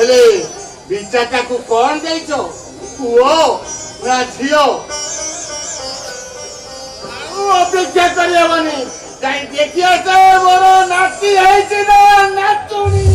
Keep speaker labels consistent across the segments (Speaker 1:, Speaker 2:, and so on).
Speaker 1: हेले बिचाटा को कौन देइछो पुओ ना झियो अपेक्षा करिया बनी जाई देखिया से मोर नाती है ना नाचुनी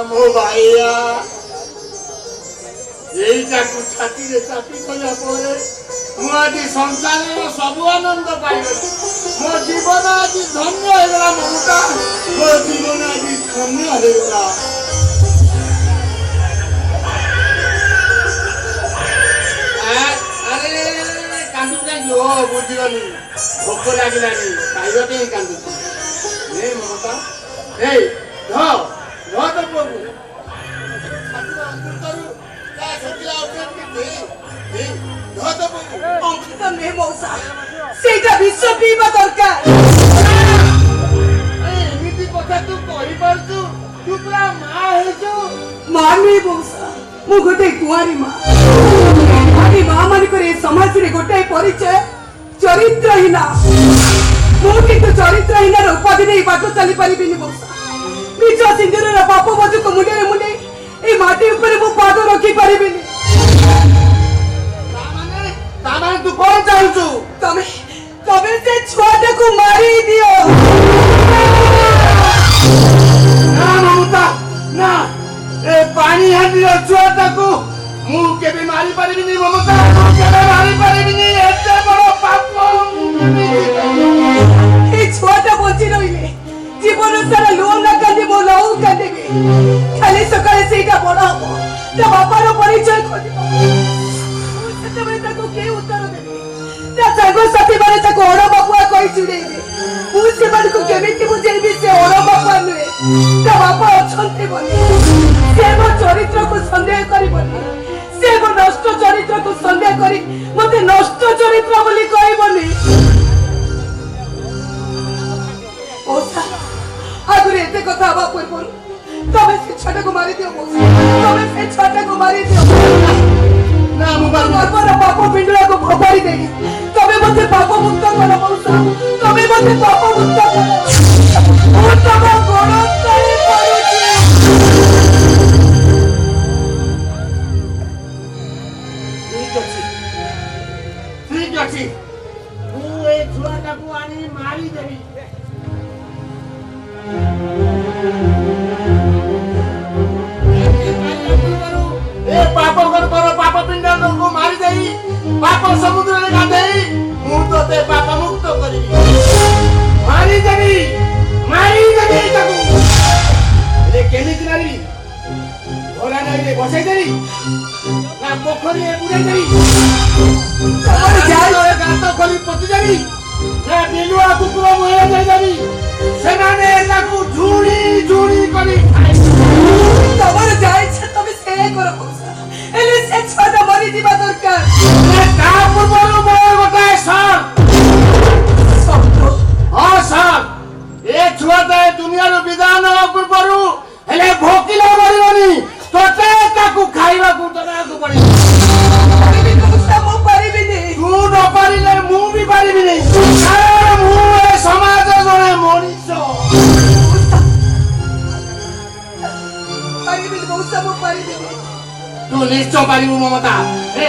Speaker 1: मो भाइया यही ताकू छाती रे चापी कला परे मु आज संसार रो सब आनंद पाइबे मो जीवन आज धन्य हो गला ममता मो जीवन आज धन्य हो गला अरे कांदू जाई ओ बुझिबनी भोक लागिलानी खाइबा पे कांदू ए ममता ए ध तो प्रभु ठाकुर अंकुर करू या सकिला उठे तो प्रभु
Speaker 2: अंकित ने मौसा सेटा विश्व पीबा दरकार
Speaker 1: ए एमिति কথা तू कहि परछु तू पूरा मां हेछु
Speaker 2: मानी मौसा मु गोटे कुआरी मां कुआरी मां मानी करे समाज रे गोटे परिचय चरित्रहीना मु किंतु चरित्रहीना उपाधि नै बाटो चली परिबिनी मौसा निज सिंदूर पाप बजु को मुंडे मुंडे ए माटी ऊपर मु पाद रखी परिबिनी
Speaker 1: तामाने तू कौन चाहछु
Speaker 2: तमे से छुआटा को मारी दियो
Speaker 1: ना ममता ना ए पानी हांडी छुआटा को मु केबे मारी परिबिनी ममता मु केबे मारी परिबिनी एते बड़ पाप
Speaker 2: ए छुआटा बची रहिले जीवन सारा लोन ना कांदी मो लाउ कांदी खाली सकाळे सेटा बड़ हबो ता बापार परिचय खोजिबो सेतबे ताको के उत्तर देबे ता सागो साथी बारे ताको ओडा बापुआ कहि चिड़ेबे मु से बार को केमिति बुझेबी से ओडा बापुआ नुए ता बापा अछंती बोली से मो चरित्र को संदेह करिबोनी से मो नष्ट चरित्र को संदेह करी मते नष्ट चरित्र बोली कहिबोनी ओसा आगुरे एते कथा बा पूर्व तबे से छाटा को मारी दियो तबे से छाटा को मारी दियो
Speaker 1: ना मुबारक
Speaker 2: बापर पाप पिंडला को भोपारी देगी तबे मते पाप मुक्त करो मौसा तबे मते पाप मुक्त करो ओ तब गोड़ तई पड़ुची
Speaker 1: ठीक अछि तू ए छुआटा को आनी मारी देबी ए पाप करो पाप पिंड को मारी देई पाप समुद्र रे गाधेई मु तो ते पाप मुक्त करिबी मारी देबी ताकू रे केमिति नारी घोड़ा नारी बसाई देबी ना पोखरी ए बुड़ाई देबी और जाय गात खोली पति देबी ना बिलुआ कुकुर मोहे जाई देबी सेनाने ताकू झुड़ी करी
Speaker 2: तबर जाय छ तबे से करो एले से छाटा मरी दिबा दरकार
Speaker 1: ना का पूर्वरु मो गोटे सर ए छुआटा दुनिया रो विधान पूर्वरु हेले भोकिला मरिबनी तोते ताकू खाइबा को तना को पड़ी
Speaker 2: मु परिबिनी
Speaker 1: तू न परिले मु भी परिबिनी कारण मु ए समाज जने मनीष
Speaker 2: परिबिनी मौसा मु परिबिनी
Speaker 1: तू निश्चय पारिबु ममता ए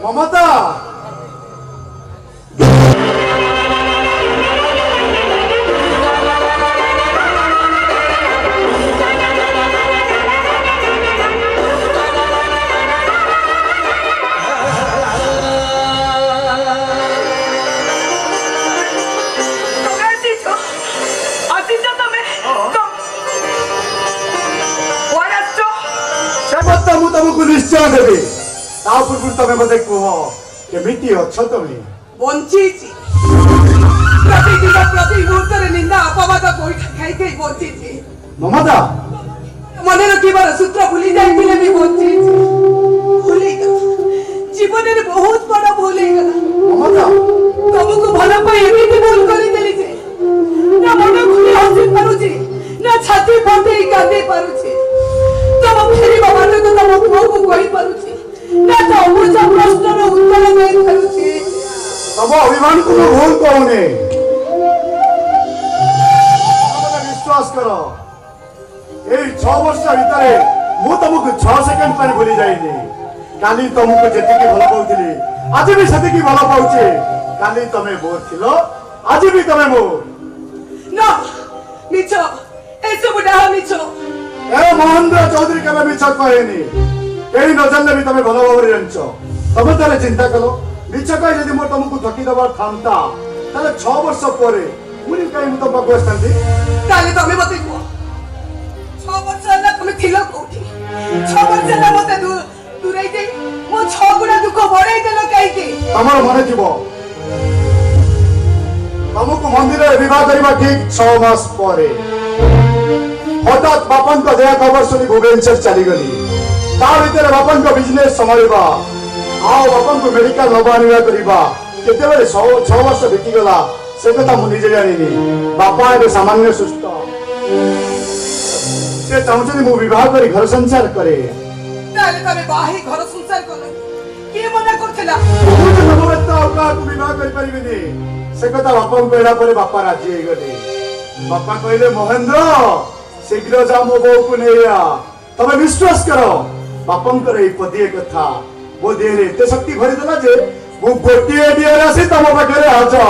Speaker 3: ममता तुमको निश्चय देवी पूर्व तमें मत कह केमिति अच्छ तुम
Speaker 2: बंची प्रतिदिन प्रति मुहूर्त निंदा अपवाद गोईठा खाई खाई बंची
Speaker 3: ममता
Speaker 2: मन रखिबार सूत्र भूली जाइए भी बंची भूली जीवन में बहुत बड़ा भूल
Speaker 3: ममता
Speaker 2: तुमको भल पाई एमती भूल कर ना मन खुली हसी पारुची ना छाती फटे कांदी पारुची तुम फेरी बाबा को तुम पुओ को कहि पारुची ना तो अमूर्जा प्रश्नर उत्तर देई पारुची
Speaker 3: तब अभिमान को भूल कहूने विश्वास कर 6 वर्ष भितर ମୁଁ ତମକୁ 6 ସେକେଣ୍ଡ ପାଇଁ ଭୁଲି ଯାଇନି। କାଲି ତମକୁ ଯେତିକି ଭଲ ପାଉଥିଲି ଆଜି ବି ସେତିକି ଭଲ ପାଉଛି। କାଲି ତମେ ମୋ ଥିଲ, ଆଜି ବି ତମେ ମୋ।
Speaker 2: ନା ମିଛ, ଏସବୁ ଡାହା ମିଛ।
Speaker 3: ଏ ମହେନ୍ଦ୍ର ଚୌଧୁରୀ କେବେ ମିଛ କହେନି। କେହି ନ ଜାଣିଲେ ବି ତମେ ଭଲ ଭାବରେ ଜାଣିଛ। ତମେ ତାହେଲେ ଚିନ୍ତା କଲ, ମିଛ କହି ଯଦି ମୁଁ ତମକୁ ଠକି ଦେବାର ଥାନ୍ତା ତାହେଲେ 6 ବର୍ଷ ପରେ ପୁଣି କାହିଁ ମୁଁ ତମ ପାଖକୁ ଆସିଥାନ୍ତି?
Speaker 2: ତାହେଲେ ତମେ ମତେ କୁହ, 6 ବର୍ଷ ହେଲା ତମେ ଥିଲ କୋଉଠି? 6 ବର୍ଷ ହେଲା ମତେ ଦୂରେଇ ଦେଇ ମୋ 6 ଗୁଣା ଦୁଃଖ ବଢେଇ ଦେଲ କାହିଁକି?
Speaker 3: ତମର ମନେ ଥିବ ତମକୁ ମନ୍ଦିରରେ ବିବାହ କରିବା ଠିକ 6 ମାସ ପରେ ହଠାତ୍ ବାପାଙ୍କ ଦେହ ଖବର ଶୁଣି ଭୁବନେଶ୍ୱର ଚାଲିଗଲି। ତା ଭିତରେ ବାପାଙ୍କ ବିଜନେସ ସମ୍ଭାଳିବା ଆଉ ବାପାଙ୍କୁ ମେଡିକାଲ ନବା ଆଣିବା କରିବା କେତେବେଳେ 6 ବର୍ଷ ବିତିଗଲା ସେ କଥା ମୁଁ ନିଜେ ଜାଣିନି। ବାପା ଏବେ ସାମାନ୍ୟ ସୁସ୍ଥ। ସେ ଚାହୁଁଛନ୍ତି ମୁଁ ବିବାହ କରି ଘର ସଂସାର କରେ।
Speaker 2: ତାହେଲେ ତମେ ବାହା ହେଇ ଘର ସଂସାର କଲ, କିଏ ମନା କରୁଥିଲା?
Speaker 3: କାହାକୁ ବିବାହ କରିପାରିବିନି ସେ କଥା ବାପାଙ୍କୁ କହିଲା ପରେ ବାପା ରାଜି ହେଇଗଲେ। ବାପା କହିଲେ ମହେନ୍ଦ୍ର ଶୀଘ୍ର ଯା ମୋ ବୋଉକୁ ନେଇଆ। ତମେ ବିଶ୍ୱାସ କର ବାପାଙ୍କର ଏଇ ପଦିଏ କଥା ମୋ ଦେହରେ ଏତେ ଶକ୍ତି ଭରିଦେଲା ଯେ ମୁଁ ଗୋଟିଏ ଦିନରେ ଆସି ତମ ପାଖରେ ହାଜର।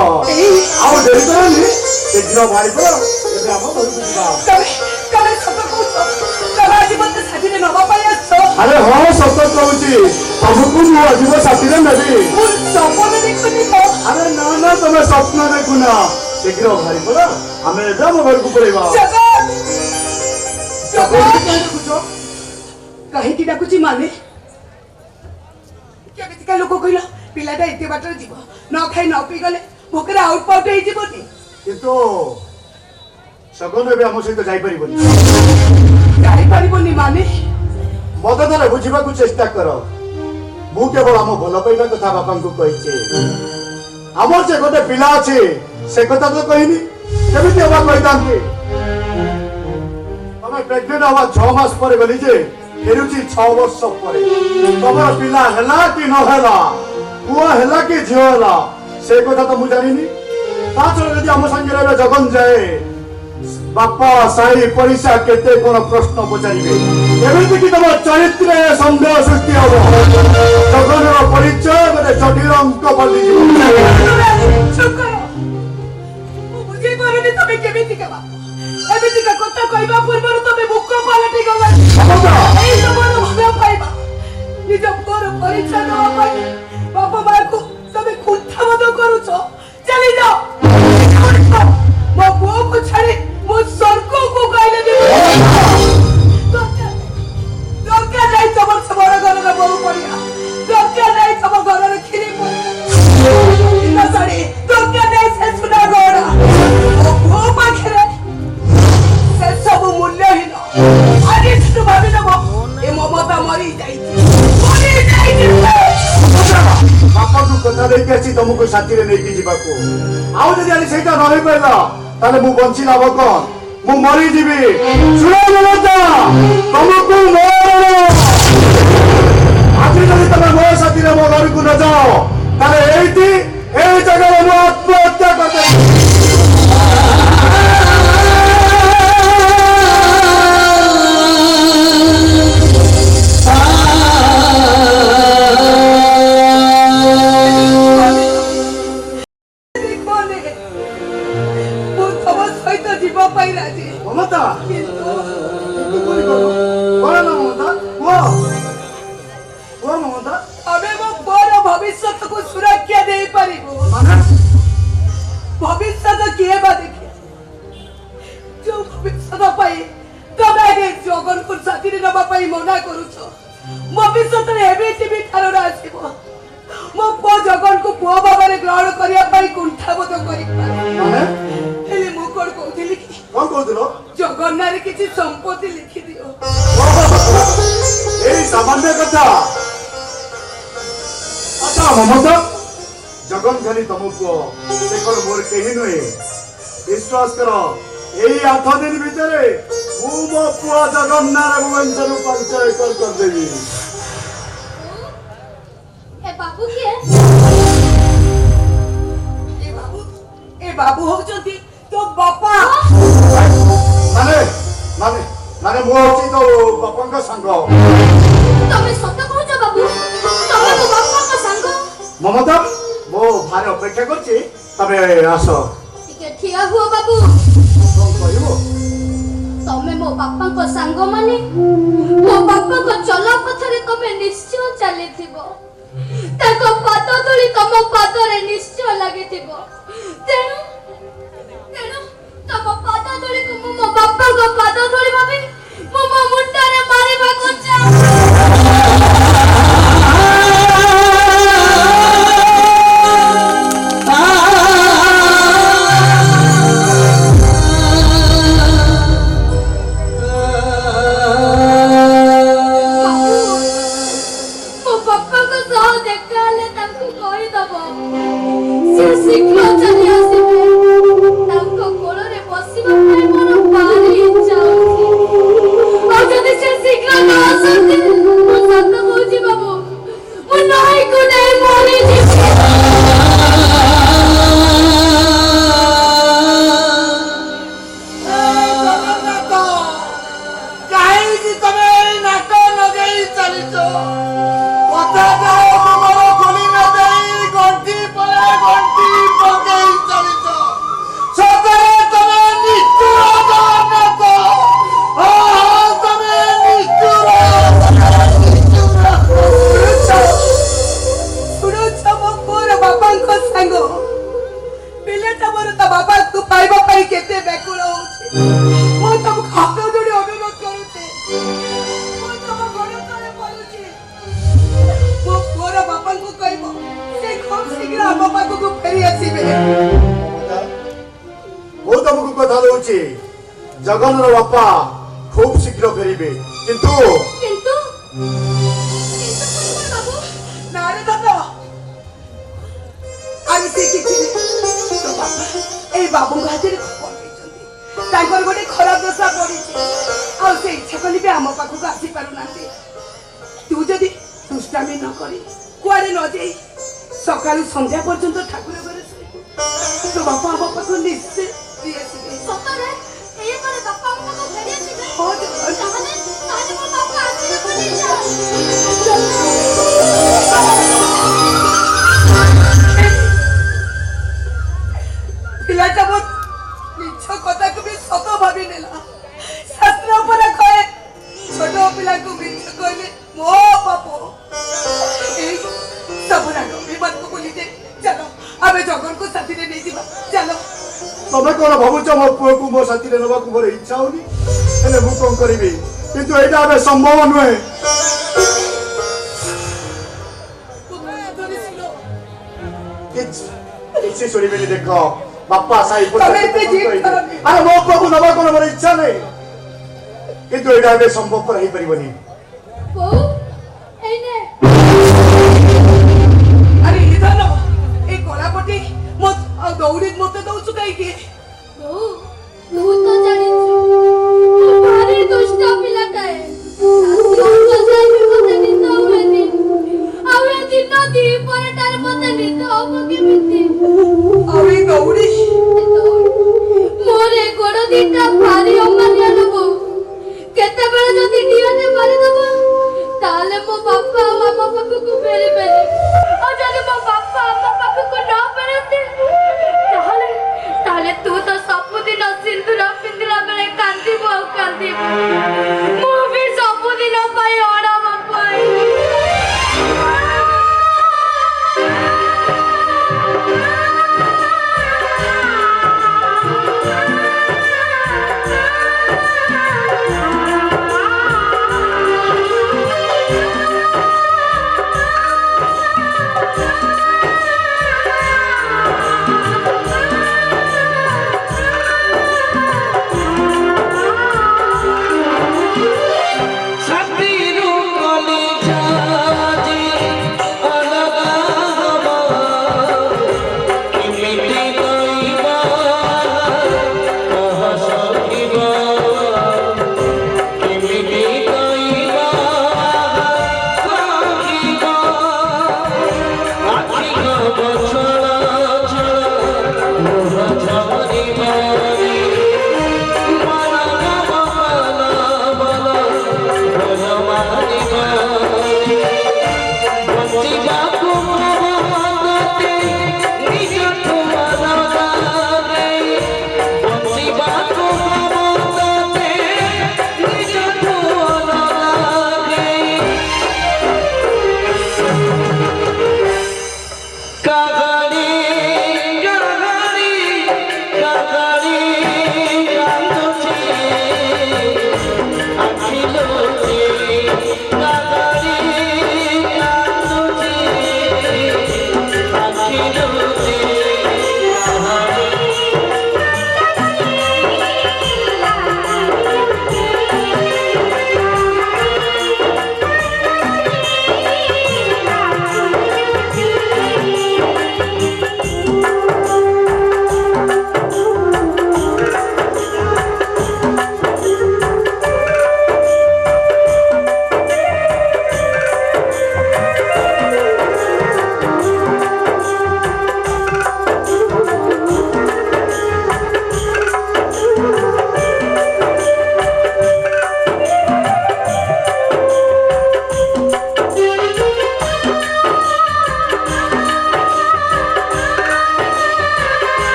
Speaker 3: ଆଉ ଡେରି କରନି, ଶୀଘ୍ର ବାହାରି ପଡ। ଏବେ ଆମ ଘରକୁ ଯିବା।
Speaker 2: ତମେ ସତ କହୁଛ? ତମେ ଆଜି ମତେ ସାଥିରେ ନବା ପାଇଁ ଆସିଛ?
Speaker 3: ଆରେ ହଁ ସତ କହୁଛି, ତମକୁ ମୁଁ ଆଜିବ ସାଥିରେ ନେବି।
Speaker 2: ମୁଁ ସ୍ୱପ୍ନ ଦେଖୁନି ତ।
Speaker 3: ଆରେ ନା ନା ତମେ ସ୍ୱପ୍ନ ଦେଖୁନା, ଶୀଘ୍ର ବାହାରି ପଡ। ଆମେ ଏବେ ଆମ ଘରକୁ ପଳେଇବା।
Speaker 2: କାହିଁକି ଡାକୁଛି ମାନେ? କେମିତିକା ଲୋକ କହିଲ? ପିଲାଟା ଏତେ ବାଟରେ ଯିବ, ନ ଖାଇ ନ ପିଇ ଗଲେ ଭୋକରେ ଆଉଟ ପାଉଟ ହେଇଯିବନି।
Speaker 3: କିନ୍ତୁ ସଗନ ଏବେ ଆମ ସହିତ ଯାଇପାରିବନି।
Speaker 2: ଯାଇପାରିବନି ମାନେ?
Speaker 3: ମତେ ଥରେ ବୁଝିବାକୁ ଚେଷ୍ଟା କର। ମୁଁ କେବଳ ଆମ ଭଲ ପାଇବା କଥା ବାପାଙ୍କୁ କହିଛି। ଆମର ଯେ ଗୋଟେ ପିଲା ଅଛି ସେ କଥା ତ କହିନି, କେମିତି ହବା କହିଥାନ୍ତି? ତମେ ପ୍ରେଗନେଣ୍ଟ ହବା 6 ମାସ ପରେ ଗଲି ଯେ ଫେରୁଛି 6 ବର୍ଷ ପରେ। ତମର ପିଲା ହେଲା କି ନ ହେଲା, ପୁଅ ହେଲା କି ଝିଅ ହେଲା ସେ କଥା ତ ମୁଁ ଜାଣିନି। ତା ଛଡା ଯଦି ଆମ ସାଙ୍ଗରେ ଏବେ ଜଗନ ଯାଏ ବାପା ସାହି ପଡିଶା କେତେ କଣ ପ୍ରଶ୍ନ ପଚାରିବେ। ଏମିତି କି ତମ ଚରିତ୍ରରେ ସନ୍ଦେହ ସୃଷ୍ଟି ହବ। ଜଗନର ପରିଚୟ ଗୋଟେ ଜଟିଳ ଅଙ୍କ ବଦଳିଯିବ।
Speaker 2: ମୁଁ ବୁଝିପାରୁନି ତମେ କେମିତିକା ବାପ। ଏମିତିକା କଥା କହିବା ପୂର୍ବରୁ ତମେ ମୁଖ ପାଲଟି ଗଲ। ଏଇ ତମର ଭଲ ପାଇବା ନିଜ ପୁଅର ପରିଚୟ ଦେବା ପାଇଁ ବାପା ମାଆକୁ ତମେ କୁଣ୍ଠାବୋଧ କରୁଛ। ଚାଲିଯାଅ, ମୋ ପୁଅକୁ ଛାଡି ମୋ ସ୍ୱର୍ଗକୁ କହିଲେ ବି ଦରକାର ନାହିଁ ତମର ସେ ବଡ ଘରର ବୋହୂ ପଡିଆ। ଦରକାର ନାହିଁ ତମ ଘରର କ୍ଷୀରି ପଡିଆ ଶାଢୀ। ଦରକାର ନାହିଁ ସେ ସୁନା ଗହଣା। ମୋ ପୁଅ ପାଖରେ ସେ ସବୁ ମୂଲ୍ୟହୀନ। ଆଜି ତୁ ଭାବି ନେବ ଏ ମମତା ମରିଯାଇଛି।
Speaker 3: ବାପାଙ୍କୁ କଥା ଦେଇକି ଆସି ତମକୁ ସାଥିରେ ନେଇକି ଯିବାକୁ। ଆଉ ଯଦି ଆଜି ସେଇଟା ନ ହେଇପାରିଲା ତାହେଲେ ମୁଁ ବଞ୍ଚି ଲାଭ କଣ? ମୁଁ ମରିଯିବି। ଶୁଣ ମମତା, ତମକୁ ଆଜି ଯଦି ତମେ ମୋ ସାଥିରେ ମୋ ଘରକୁ ନ ଯାଅ ତାହେଲେ ଏଇ ଜାଗାରେ ମୁଁ ଆତ୍ମହତ୍ୟା କରିଦେବି। ମମତା ମମତା
Speaker 2: ଆମେ ମୋ ପୁଅର ଭବିଷ୍ୟତକୁ ସୁରକ୍ଷା ଦେଇପାରିବୁ। ଭବିଷ୍ୟତ କିଏ ବା ଦେଖେ? ଯୋଉ ଭବିଷ୍ୟତ ପାଇଁ ତମେ ଆଗେ ଜଗନକୁ ସାଥିରେ ନେବା ପାଇଁ ମନା କରୁଛ, ଭବିଷ୍ୟତରେ ଏମିତି ବି କାରଣ ଆସିବ ମୋ ପୁଅ ଜଗନକୁ ପୁଅ ଭାବରେ ଗ୍ରହଣ କରିବା ପାଇଁ କୁଣ୍ଠାବୋଧ କରିପାରେ। ହେଲେ ମୁଁ କଣ କହୁଥିଲି କି?
Speaker 3: କଣ କହୁଥିଲ?
Speaker 2: ଜଗନ୍ନାଥରେ କିଛି ସମ୍ପତ୍ତି ଲିଖିଦିଅ।
Speaker 3: ଏଇ ସାମାନ୍ୟ କଥା। ଆଚ୍ଛା ମମତା, ଜଗନ ଖାଲି ତମ ପୁଅ, ସେ କଣ ମୋର କେହି ନୁହେଁ। ବିଶ୍ୱାସ କର ଏଇ 8 ଦିନ ଭିତରେ ମୁଁ ମୋ ପୁଅ ଜଗନ୍ନାଥ ଭୁବନେଶ୍ୱରରୁ 5 ଏକର କରିଦେବି।
Speaker 4: बाबू किए
Speaker 2: ए बाबू होचंती तो बापा
Speaker 3: माने माने माने ମୁଁ ହଉଛି ତୋ ବାପାଙ୍କ ସାଙ୍ଗ।
Speaker 4: ତମେ ସତ କହୁଛ ବାବୁ? ତମେ ମୋ ବାପାଙ୍କ ସାଙ୍ଗ?
Speaker 3: ମମତା ମୋ ଭାଇ ଅପେକ୍ଷା କରୁଛି, ତମେ ଆସ।
Speaker 4: ଟିକେ ଠିଆ ହୁଅ ବାବୁ।
Speaker 3: କଣ କହିବ?
Speaker 4: ତମେ ମୋ ବାପାଙ୍କ ସାଙ୍ଗ ମାନେ ମୋ ବାପାଙ୍କ ଚଲା ପଥରେ ତମେ ନିଶ୍ଚୟ ଚାଲିଥିବ। ତାଙ୍କ ପାଦ ଧୂଳି ତମ ପାଦରେ ନିଶ୍ଚୟ ଲାଗିଥିବ। ତେଣୁ ତେଣୁ ତମ ପାଦ ଧୂଳିକୁ ମୁଁ ମୋ ବାପାଙ୍କ ପାଦ ଧୂଳି ଭାବି ମୁଁ ମୋ ମୁଣ୍ଡରେ ମାରିବାକୁ ଚାହୁଁ। ମୋ ବାପାଙ୍କ ସହ ଦେଖା ହେଲେ ତାଙ୍କୁ କହିଦବ ସେ ଶୀଘ୍ର ଚାଲି ଆସିବେ। ତାଙ୍କ କୋଳରେ ବସିବା ପାଇଁ ମୋର ଭାରି ଇଚ୍ଛା ହଉଛି। ଆଉ ଯଦି ସେ ଶୀଘ୍ର ନ ଆସନ୍ତି, ମୁଁ ସତ କହୁଛି ବାବୁ, ମୁଁ ନଈକୁ ନେଇ ମରିଯିବି।
Speaker 1: ଜଗନ୍ନାଥ, କାହିଁକି ତମେ ଏଇ ନାକ ଲଗେଇ ଚାଲିଛ? କଥା ଯାଅ ତୁମର ଖୋଲି ନ ଦେଇ ଗଣ୍ଠି ପରେ ଗଣ୍ଠି ପକେଇ ଚାଲିଛ। ସତରେ ତମେ ନିଷ୍ଠୁର ଜଗନ୍ନାଥ। ତମେ ନିଷ୍ଠୁର।
Speaker 2: ଶୁଣୁଛ ମୋ ପୁଅର ବାପାଙ୍କ ସାଙ୍ଗ ପିଲାଟା ମୋର ତା ବାପାକୁ ପାଇବା ପାଇଁ କେତେ ବ୍ୟାକୁଳ ହଉଛି। ମୁଁ ତମକୁ ହାତ ଯୋଡ଼ି ଅନୁରୋଧ କରୁଛି, ମୁଁ ତମ ଗୋଡ଼ ତଳେ ପଡୁଛି। ମୋ ପୁଅର ବାପାଙ୍କୁ କହିବ ସେ ଖୁବ୍ ଶୀଘ୍ର ଆମ ପାଖକୁ ଫେରି ଆସିବେ।
Speaker 3: ମୁଁ ତମକୁ କଥା ଦଉଛି, ଜଗନର ବାପା ଖୁବ୍ ଶୀଘ୍ର ଫେରିବେ। କିନ୍ତୁ
Speaker 4: କିନ୍ତୁ କଣ ବାବୁ?
Speaker 2: ନାରେ ଦାଦା, ଆରେ ସେ କିଛି ନାହିଁ। ତୋ ବାପା ଏଇ ବାବୁଙ୍କ ହାତରେ ଖବର ଦେଇଛନ୍ତି ତାଙ୍କର ଗୋଟେ ଖରାପ ଦଶା ପଡିଛି, ଆଉ ସେ ଇଚ୍ଛା କଲେ ବି ଆମ ପାଖକୁ ଆସିପାରୁନାହାନ୍ତି। ତୁ ଯଦି ଦୁଷ୍ଟାମି ନ କରି କୁଆଡେ ନ ଯାଇ ସକାଳୁ ସନ୍ଧ୍ୟା ପର୍ଯ୍ୟନ୍ତ ଠାକୁର ଘରେ ଶୋଇବୁ, ତୋ ବାପା ଆମ ପାଖକୁ ନିଶ୍ଚୟ ଫେରି ଆସିବେ।
Speaker 4: ସତରେ ଏଇ ପରେ ବାପା ଆମ ପାଖକୁ ଫେରି ଆସିବେ?
Speaker 2: ହଁ ଜଗନ୍ନାଥ।
Speaker 4: ତାହେଲେ ମୋ ବାପା ଆସିବେ ବୋଲି
Speaker 2: ପିଲାଟା ମୋ ମିଛ କଥାକୁ ବି ସତ ଭାବି ନେଲା। ଶାସ୍ତ୍ର ଉପରେ କହେ ଛୋଟ ପିଲାକୁ ମିଛ କହିଲେ ମୋ ପାପ। ଏଇ ସବୁ ରାଗ ବିବାଦକୁ ଭୁଲିଯାଇ ଚାଲ ଆମେ ଜଗନକୁ ସାଥିରେ ନେଇଯିବା। ଚାଲ।
Speaker 3: ତମେ କଣ ଭାବୁଛ ମୋ ପୁଅକୁ ମୋ ସାଥିରେ ନେବାକୁ ମୋର ଇଚ୍ଛା ହଉନି? ହେଲେ ମୁଁ କଣ କରିବି? କିନ୍ତୁ ଏଇଟା ଏବେ ସମ୍ଭବ ନୁହେଁ। କିଛି ଶୁଣିବେନି। ଦେଖ ବାପା ସାହି
Speaker 2: ତମେ ଏତେ ଜିଦ୍ କରନି।
Speaker 3: ଆରେ ମୋ ପୁଅକୁ ନେବାକୁ ମୋର ଇଚ୍ଛା ନାହିଁ, କିନ୍ତୁ ଏଇଟା ଏବେ ସମ୍ଭବପର ହେଇପାରିବନି।
Speaker 4: ବୋଉ ଏଇନେ
Speaker 2: ଆରେ ଇଧାନ ଏଇ କଳାପଟି ଆଉ ଦୌଡ଼ି ମତେ ଦଉଛୁ କାହିଁକି?
Speaker 4: ବୋଉ ତୁ ତ ଜାଣିଛୁ ମୁଁ ଭାରି ଦୁଷ୍ଟ ପିଲାଟାଏ। ମତେ ନିଦ ହୁଏନି, ଆଉ ଏ ଦିନ ଦ୍ୱିପହରଟାରେ ମତେ ନିଦ ହବ କେମିତି?
Speaker 2: ଆଉ ଏଇ ଦୌଡ଼ି
Speaker 4: ମୋର ଏ ଗୋଡ଼ ଦିଟା ଭାରି ଅମାନିଆ ଲୋ ବୋଉ। କେତେବେଳେ ଯଦି ନିଆଁରେ ମାରିଦବ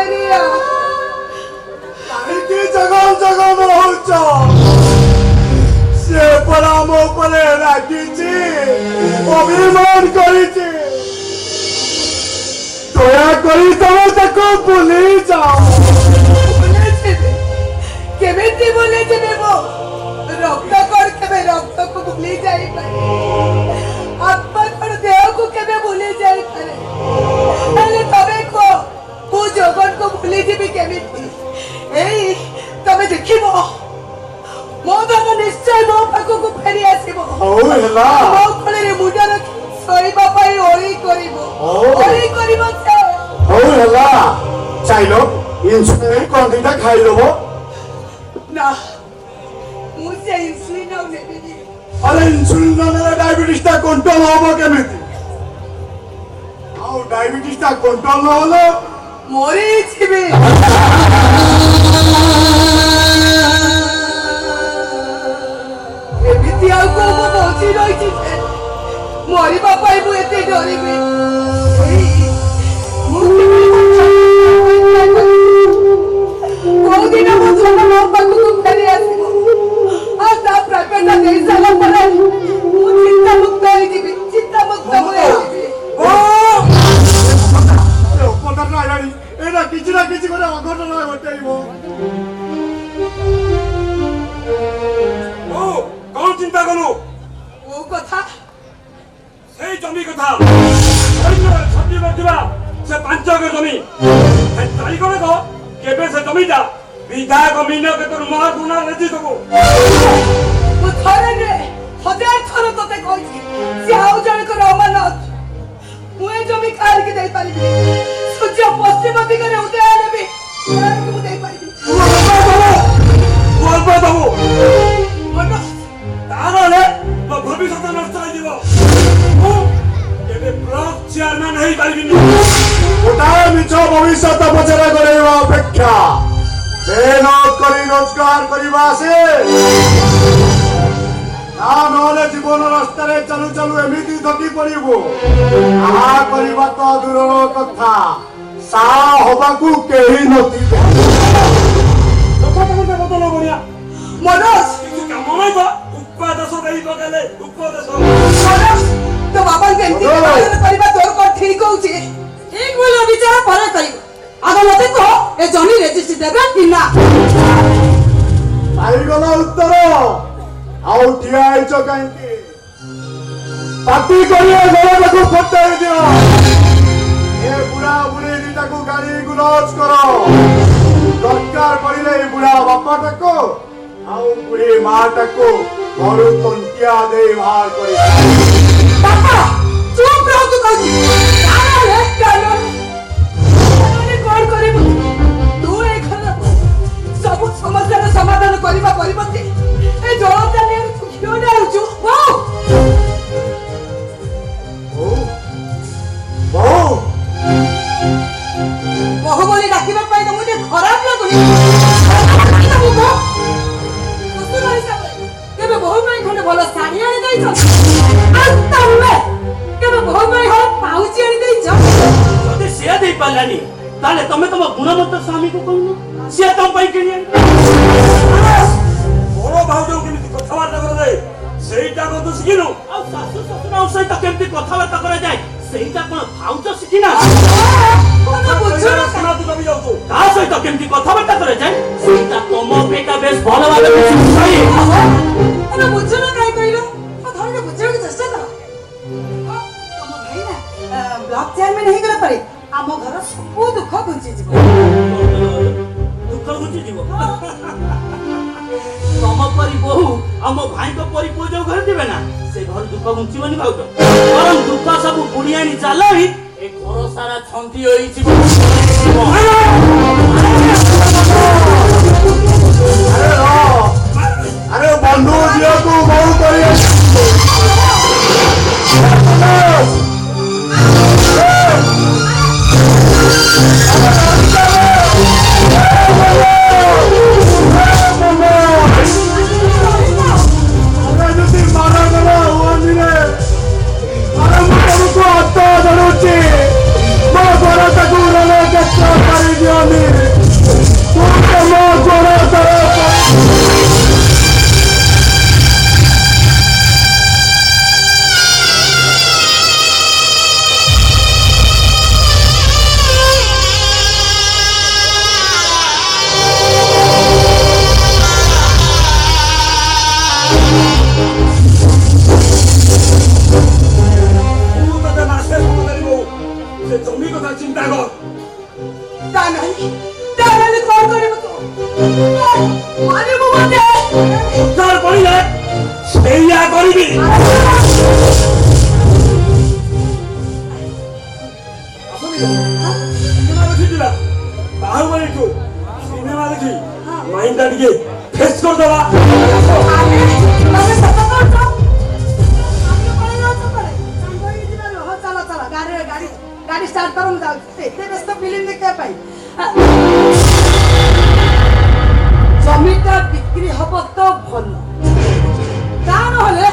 Speaker 2: फेरिया
Speaker 3: କାହିଁକି ଜଗନ ହଉଛ? ସେ ପରା ମୋ ଉପରେ ରାଗିଛି, ଅଭିମାନ କରିଛି। ଦୟାକରି ତମେ ତାକୁ ଭୁଲି ଯାଅ।
Speaker 2: କେମିତି ଭୁଲି ଯିବି ମୁଁ? ରକ୍ତ କଣ କେବେ ରକ୍ତକୁ ଭୁଲି ଯାଇପାରେ? ଆତ୍ମା କଣ ଦେହକୁ କେବେ ଭୁଲି ଯାଇପାରେ? ହେଲେ ତମେ କୁହ ମୁଁ ଜଗନକୁ ଭୁଲି ଯିବି କେମିତି? ଏଇ ତମେ ଦେଖିବ ମୋ ଧନ ନିଶ୍ଚୟ ମୋ ପାଖକୁ ଫେରି ଆସିବ।
Speaker 3: ହଉ ହେଲା,
Speaker 2: ମୋ କୋଳରେ ମୁଣ୍ଡ ରଖି ଶୋଇବା ପାଇଁ ଓଳି କରିବ।
Speaker 3: ହଉ।
Speaker 2: ଓଳି କରିବ ସେ।
Speaker 3: ହଉ ହେଲା, ଚାଇଲ ଇନ୍ସୁଲିନ୍ କଣ ଦିଟା ଖାଇଦବ।
Speaker 2: ନା ମୁଁ ସେ ଇନ୍ସୁଲିନ୍ ଆଉ ନେବିନି।
Speaker 3: ଆରେ ଇନ୍ସୁଲିନ୍ ନେଲେ ଡାଇବେଟିସ୍ ଟା କଣ୍ଟ୍ରୋଲ ହବ କେମିତି? ଆଉ ଡାଇବେଟିସ୍ ଟା କଣ୍ଟ୍ରୋଲ ନହେଲେ
Speaker 2: ମରିଯିବି। ଏମିତି ଆଉ କୋଉ ମୁଁ ବଞ୍ଚି ରହିଛି ଯେ ମରିବା ପାଇଁ ମୁଁ ଏତେ ଡରିବି? କୋଉଦିନ ମୋ ଧନ ମୋ ପାଖକୁ ଫେରି ଆସିବ ଆଉ ତା ପ୍ରାପ୍ୟତା ଦେଇ ସାରିଲା ପରେ ମୁଁ ଚିନ୍ତାମୁକ୍ତ ହେଇଯିବି। ଚିନ୍ତାମୁକ୍ତ ହେଇଯିବି।
Speaker 3: ଅପଦାର୍ଥ ଆଇଲାଣି, ଏଇଟା କିଛି ନା କିଛି ଗୋଟେ ଅଘଟଣ ଘଟେଇବ।
Speaker 5: କଣ ଚିନ୍ତା କଲୁ?
Speaker 2: କୋଉ କଥା?
Speaker 5: ସେଇ ଜମି କଥା। ଛତି ବସିବା ସେ 5 ଏକର ଜମି। ତାରିଖ ଦେଖ କେବେ ସେ ଜମିଟା ବିଧାୟକ ମିନକେତନ ମହାକୁଣା ରେଜି ଦେବୁ।
Speaker 2: ମୁଁ ଥରେ ନୁହେଁ 1000 ଥର ତତେ କହିଛି ସେ ଆଉ ଜଣଙ୍କର ଅମାନତ। ମୁଁ ଏ ଜମି କାହାରିକି ଦେଇପାରିବି? ସୂର୍ଯ୍ୟ ପଶ୍ଚିମ ଦିଗରେ ଉଦୟ ହେଲେ ବି କାହାରିକି ମୁଁ ଦେଇପାରିବି? ମନୋଜ,
Speaker 5: ତାହେଲେ ମୋ ଭବିଷ୍ୟତ ନଷ୍ଟ ହେଇଯିବ। ମୁଁ କେବେ ବ୍ଲକ ଚେୟାରମ୍ୟାନ ହେଇପାରିବିନି।
Speaker 3: ଗୋଟାଏ ମିଛ ଭବିଷ୍ୟତ ପଛରେ କରେଇବା ଅପେକ୍ଷା ମେହନତ କରି ରୋଜଗାର କରିବା ସେ। ତା ନହେଲେ ଜୀବନ ରାସ୍ତାରେ ଚାଲୁ ଚାଲୁ ଏମିତି ଧକି ପଡିବୁ, ତାହା କରିବା ତ ଦୂରର କଥା, ସାହା ହବାକୁ କେହି ନଥିବେ।
Speaker 5: ବଦଳ ବଢିଆ
Speaker 2: ମନୋଜ,
Speaker 5: କିଛି କାମ ନାହିଁ ତ ଉପଦେଶ ଦେଇ ପକେଇଲେ ଉପଦେଶ।
Speaker 2: ମନୋଜ, ତୋ ବାବାଙ୍କୁ ଏମିତି ବ୍ୟବହାର କରିବା ତୋର କଣ ଠିକ ହଉଛି? ଠିକ ଭଲ ବିଚାର ପରେ କରିବୁ। ଆଗ ମତେ କହ ଏ ଜମି ରେଜିଷ୍ଟ୍ରି ଦେବେ କି ନା?
Speaker 3: ପାଇଗଲା ଉତ୍ତର, ଆଉ ଠିଆ ହେଇଛ କାହିଁକି? ପାଟି କରିଏ ଗଳକୁ ଫଟେଇ ଦିଅ। ଏ ବୁଢା ବୁଢୀ ଦିଟାକୁ ଗାଳି ଗୁଲଜ କର। ଦରକାର ପଡ଼ିଲେ ଏ ବୁଢା ବାପାଟାକୁ ଆଉ ବୁଢୀ ମାଟାକୁ ଘରୁ ତଣ୍ଟିଆ ଦେଇ ବାହାର କରି
Speaker 2: ବାପା ଚୁପ ରହନ୍ତୁ କହୁଛି। କଣ କରିବୁ ତୁ? ଏ ଘର ସବୁ ସମସ୍ୟାର ସମାଧାନ କରିବା ପରିବର୍ତ୍ତେ ଏ ଜଳଟା କ୍ଷୀର ଆଣୁଛୁ। ବୋହୁ ବୋଲି ଡାକିବା ପାଇଁ ତମକୁ ଟିକେ ଖରାପ ଲାଗୁନି? କେବେ ବୋହୁ ପାଇଁ ଖଣ୍ଡେ ଭଲ ଶାଢୀ ଆଣି ଦେଇଛ? ଆଉ ତମେ କେବେ ବୋହୁ ପାଇଁ ହଳ ପାଉଚି ଆଣି ଦେଇଛ?
Speaker 5: ଯଦି ସିଏ ଦେଇ ପାରିଲାନି ତାହେଲେ ତମେ ତମ ଗୁଣବତ୍ତ ସ୍ୱାମୀକୁ କହୁନ, ସିଏ ତମ ପାଇଁ କିଣି ଆଣିବ। ବଡ ଭାଉଜଙ୍କୁ କେମିତି କଥାବାର୍ତ୍ତା କରାଯାଏ ସେଇଟା କଣ ଶିଖିନୁ? ଆଉ ଶାଶୁ ଶ୍ୱଶୁରଙ୍କ ସହିତ କେମିତି କଥାବାର୍ତ୍ତା କରାଯାଏ ସେଇଟା କଣ ଭାଉଜ ଶିଖିନା? ତା ସହିତ କେମିତି କଥାବାର୍ତ୍ତା କରାଯାଏ ସେଇଟା ତମ ଅପେକ୍ଷା ବେଶ ଭଲ ଭାବେ
Speaker 2: ତମେ ବୁଝୁନ କାହିଁ କହିଲ? ଧରିକି ବୁଝିବାକୁ ଚେଷ୍ଟା କର। ତମ ଭାଇ ନା ବ୍ଲକ ଚେୟାରମ୍ୟାନ ହେଇଗଲା ପରେ ଆମ ଘର ସବୁ ଦୁଃଖ ଘୁଞ୍ଚିଯିବ।
Speaker 5: ଦୁଃଖ ଘୁଞ୍ଚିଯିବ? ତମ ପରି ବୋହୁ ଆମ ଭାଇଙ୍କ ପରି ପୁଅ ଯୋଉ ଘରେ ଥିବେ ନା ସେ ଘର ଦୁଃଖ ଘୁଞ୍ଚିବନି ଭାଉଜ, ବରଂ ଦୁଃଖ ସବୁ ବୁଣି ଆଣି ଚାଲଇ ଏ ଘର ସାରା ଛନ୍ଦି ହୋଇଯିବ।
Speaker 3: ଆରେ ବନ୍ଧୁ ଝିଅକୁ ବୋହୁ କରି Dios mío.
Speaker 2: মারিবো মতে
Speaker 5: উদ্ধার করিলে সেইয়া করিবি। সিনেমা ଦେଖିଥିଲା ବାହୁବଳୀ ଠୁ ସିନେମା ଦେଖି ମାଇଣ୍ଡଟା ଟିକେ ଫ୍ରେଶ କରିଦେବା।
Speaker 2: আরে তুমি সত করছো আমি পড়ে যাচ্ছ করে সাঙ্গ হয়ে দিলা হ চলা চলা গাড়ি স্টার্ট করুন যাও দেখতে ব্যস্ত ফিল্ম দেখতে পাই জমিটা বিক্রি হব তো ভাল তা নহলে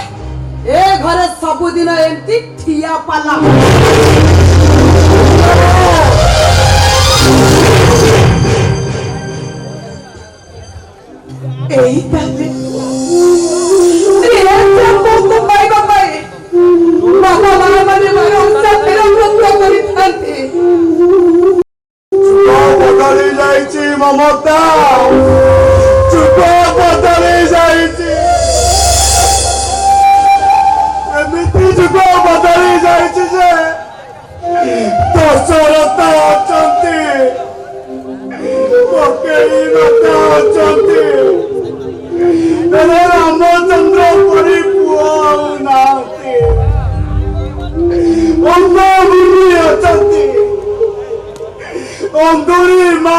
Speaker 2: এ ঘরে ସବୁদিନ এমতি ঠিয়া পালা এই তাহলে বাবা মা মানে କରିଥାନ୍ତି
Speaker 3: ବଦଳି ଯାଇଛି ମମତା, ଯୁଗ ବଦଳି ଯାଇଛି, ଏମିତି ଯୁଗ ବଦଳି ଯାଇଛି ଯେ ଦଶରଥ ଅଛନ୍ତି, କକେଇ ମାତା ଅଛନ୍ତି, ହେଲେ ରାମଚନ୍ଦ୍ର ପରି ପୁଅ ଆଉ ନାହାନ୍ତି, ଅନ୍ଧଭୂମି ଅଛନ୍ତି, ଅନ୍ଦୁରି ମା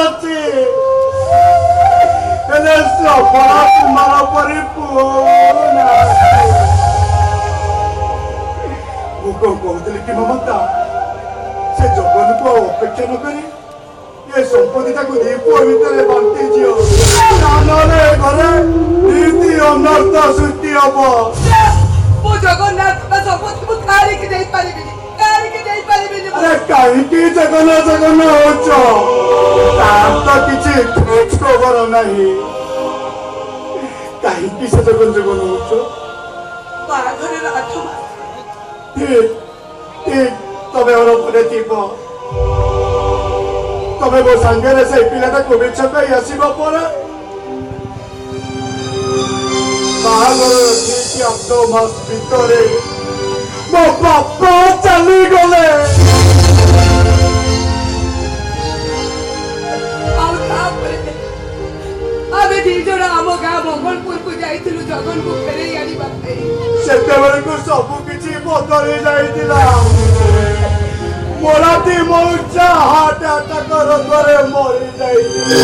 Speaker 3: ଅଛି, ହେଲେ ଶ୍ରବଣ କୁମାର ପରି ପୁଅ ନାହାନ୍ତି। ମୁଁ କଣ କହୁଥିଲି କି ମମତା, ସେ ଜଗନକୁ ଆଉ ଅପେକ୍ଷା ନ କରି ଏ ସମ୍ପତ୍ତିଟାକୁ ଦି ପୁଅ ଭିତରେ ବାଣ୍ଟି ଦିଅ, ନହେଲେ ଘରେ ନୀତି ଅନର୍ଥ ସୃଷ୍ଟି ହବ।
Speaker 2: ମୁଁ ଜଗନ୍ନାଥ ସମ୍ପତ୍ତିକୁ କାହାରିକି ଦେଇପାରିବିନି, କାହାରିକି ଦେଇପାରିବିନି।
Speaker 3: ଆରେ କାହିଁକି ଜଗନ ଜଗନ ହଉଛ? ତାର ତ କିଛି ଖୋଜ ଖବର ନାହିଁ, କାହିଁକି ସେ ଜଗନ ଜଗନ ହଉଛ?
Speaker 2: ବାହାଘରର 8 ମାସ
Speaker 3: ଠିକ ଠିକ ତମେ ଅରପରେ ଥିବ, ତମେ ମୋ ସାଙ୍ଗରେ ସେଇ ପିଲାଟାକୁ ମିଛ କହି ଆସିବ ପରେ ବାହାଘରର ଠିକ 8 ମାସ ଭିତରେ ମୋ ବାପା ଚାଲିଗଲେ।
Speaker 2: ଆଉ ତାପରେ ଆମେ ଦି ଜଣ ଆମ ଗାଁ ମଙ୍ଗଳପୁରକୁ ଯାଇଥିଲୁ ଜଗନକୁ ଫେରେଇ ଆଣିବା ପାଇଁ।
Speaker 3: ସେତେବେଳକୁ ସବୁ କିଛି ବଦଳି ଯାଇଥିଲା। ମୋରାତି ମଉଚା ହାର୍ଟ ଆଟାକ ରୋଗରେ ମରି ଯାଇଥିଲା।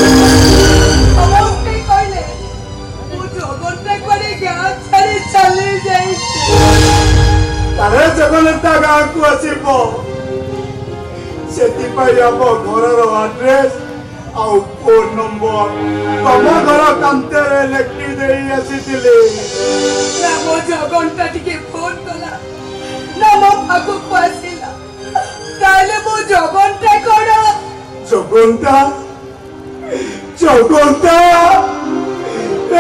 Speaker 2: ସମସ୍ତେ କହିଲେ ମୁଁ ଜଗନ୍ନାଥ କୁଆଡେ ଗାଁ ଛାଡି ଚାଲି ଯାଇଛି।
Speaker 3: ତାରେ ଜଗନ୍ନାଥ ଗାଁକୁ ଆସିବ, ସେଥିପାଇଁ ଆମ ଘରର ଆଡ୍ରେସ ଆଉ ଫୋନ ନମ୍ବର ତମ ଘର କାନ୍ଥରେ ଲେଖି ଦେଇ ଆସିଥିଲି।
Speaker 2: ନା ମୋ ଜଗନ୍ନାଥ ଟିକେ ଫୋନ କଲା, ନା ମୋ ପାଖକୁ ଆସିଲା, ତାହେଲେ ମୋ ଜଗନ୍ନାଥ କଣ?
Speaker 3: ଜଗନ୍ତା ଜଗନ୍ତା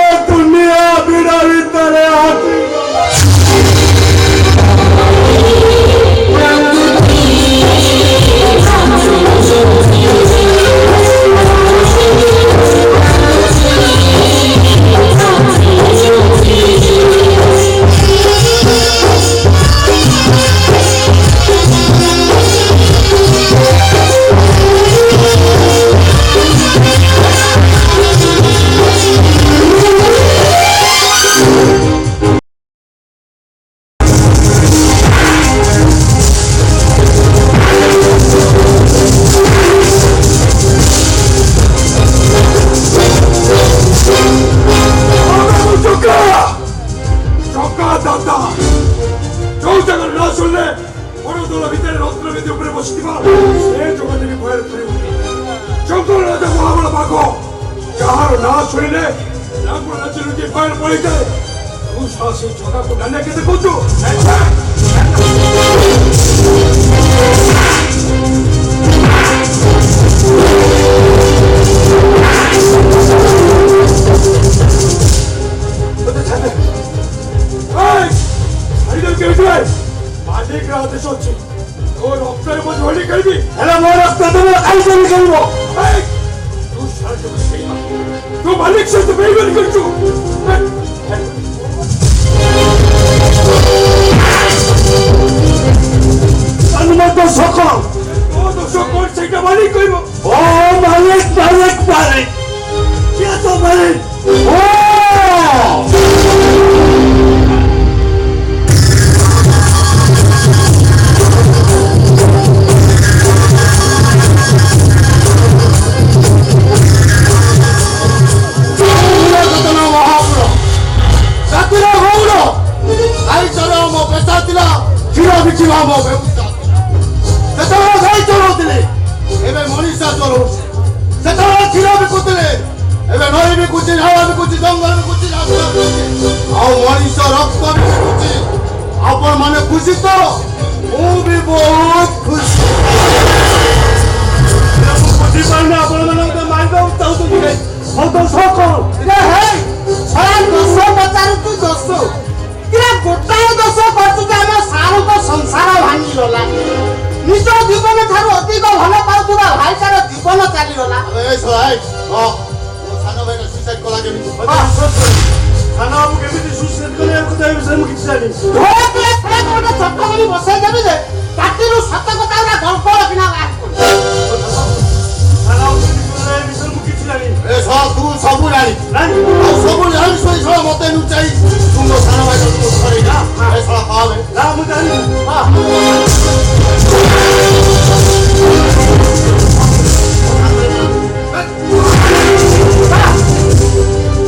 Speaker 3: ଏ ଦୁନିଆ ଭିଡ ଭିତରେ ହଜିଗଲା। जंगल में कुछ रास्ता आओ मनीष रक्त भी कुछ आपण माने खुशी तो ମୁଁ ବି ବହୁତ ଖୁସି
Speaker 5: ବୁଝି ପାରୁନି ଆପଣ ମାନେ ମତେ ମାରିବାକୁ ଚାହୁଁଛନ୍ତି ହଉ ତ ସହ କଣ
Speaker 1: ଛଡ଼ା ଦୋଷ ପଚାରୁଛୁ ଦୋଷ କିରେ ଗୋଟାଏ ଦୋଷ କରୁଛୁ ଯେ ଆମ ସାରୁଙ୍କ ସଂସାର ଭାଙ୍ଗିଗଲା ନିଜ ଜୀବନ ଠାରୁ ଅଧିକ ଭଲ ପାଉଥିବା ଭାଇଟାର ଜୀବନ ଚାଲିଗଲା
Speaker 3: ଏ ସହାୟ ମୋ ସାନ ଭାଇଟା ସୁଇସାଇଡ୍ କଲା କେମିତି
Speaker 5: ସାନ ବାବୁ କେମିତି ସୁଇସାଇଡ୍ କଲେ ଏ କଥା ବିଷୟରେ ମୁଁ କିଛି ଜାଣିନି
Speaker 1: ଘରେ ପିଲା ଛଡ଼ା ଗୋଟେ ଛୋଟ କରି ବସେଇ ଦେବି ଯେ ପାଟିରୁ ସତ କଥା ଗୁଡ଼ା ଗଳ୍ପ କିନା ବାହାର
Speaker 5: ସାନ ବାବୁ କେମିତି କଲେ ଏ ବିଷୟରେ ମୁଁ କିଛି ଜାଣିନି
Speaker 3: ଏ ସହ ତୁ ସବୁ ଜାଣିଛୁ
Speaker 5: ନାଇଁ
Speaker 3: ଆଉ ସବୁ ଜାଣି ଶୁଣି ସହ ମତେ ଲୁଚାଇ ତୁ ମୋ ସାନ ଭାଇଟା ତୁ ଛଡ଼େଇ ନା ଏ ସହ ପାବେ
Speaker 5: ନା ମୁଁ ଜାଣିନି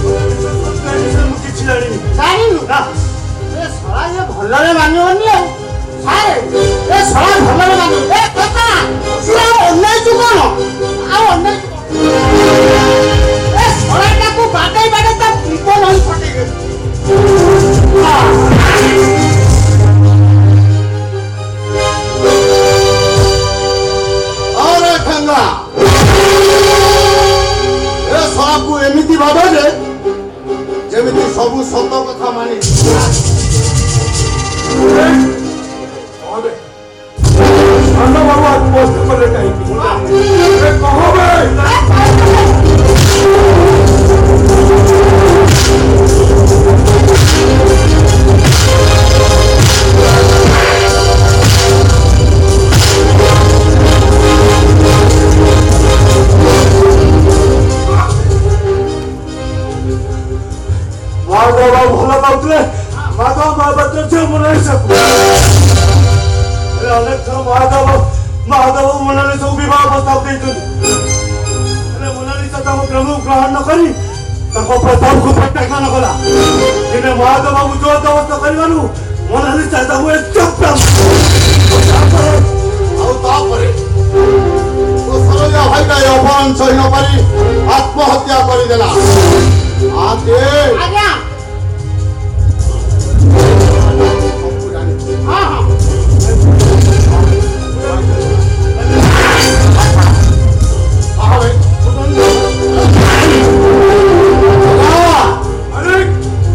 Speaker 5: ମୁଁ କିଛି ଜାଣିନି
Speaker 1: ଜାଣିନୁ
Speaker 5: ନା
Speaker 1: ଏ ଶଳା ଇଏ ଭଲରେ ମାନିବନି ଆଉ ସାରେ ଏ ଶଳା ଭଲରେ ମାନିବ ଏ କଥା ସିଏ ଆଉ ଅନେଇଛୁ କଣ ଆଉ ଅନେଇଛୁ କଣ ଏ ଶଳାଟାକୁ ବାଡ଼େଇ ବାଡ଼େଇ ତା ଜୀବନ ହିଁ ଫଟେଇ ଦେବି
Speaker 3: अरे ठंगा ए साहब एमिति बाबा जे जेमिति सबु सत कथा मानि
Speaker 5: अबे सानो बाबू आज पोस्ट कले काहे ए कहो बे माधव बाबू भल पाउଥିଲେ माधव महापात्र ଝିଅ ମୋନାଲିସାକୁ ଅନେକ ଥର ମାଧବ ମୋନାଲିସାକୁ ବିବାହ ପ୍ରସ୍ତାବ ଦେଇଛନ୍ତି ହେଲେ ମୋନାଲିସା ତାଙ୍କ ପ୍ରେମକୁ ଗ୍ରହଣ ନ କରି ତାଙ୍କ ପ୍ରସ୍ତାବକୁ ପ୍ରତ୍ୟାଖ୍ୟାନ କଲା କିନ୍ତୁ ମାଧବ ବାବୁ ଜୋର ଜବରଦସ୍ତ କରିବାରୁ ମୋନାଲିସା ତାକୁ
Speaker 3: ଆଉ ତାପରେ ଓ ସରଜା ଭାଇଟା ଏ ଅପମାନ ସହି ନ ପାରି ଆତ୍ମହତ୍ୟା କରିଦେଲା ଆତେ
Speaker 1: ଆଜ୍ଞା
Speaker 3: ସବୁ ଜାଣିଛୁ
Speaker 1: ହଁ ହଁ
Speaker 3: ଆହେ
Speaker 5: अरे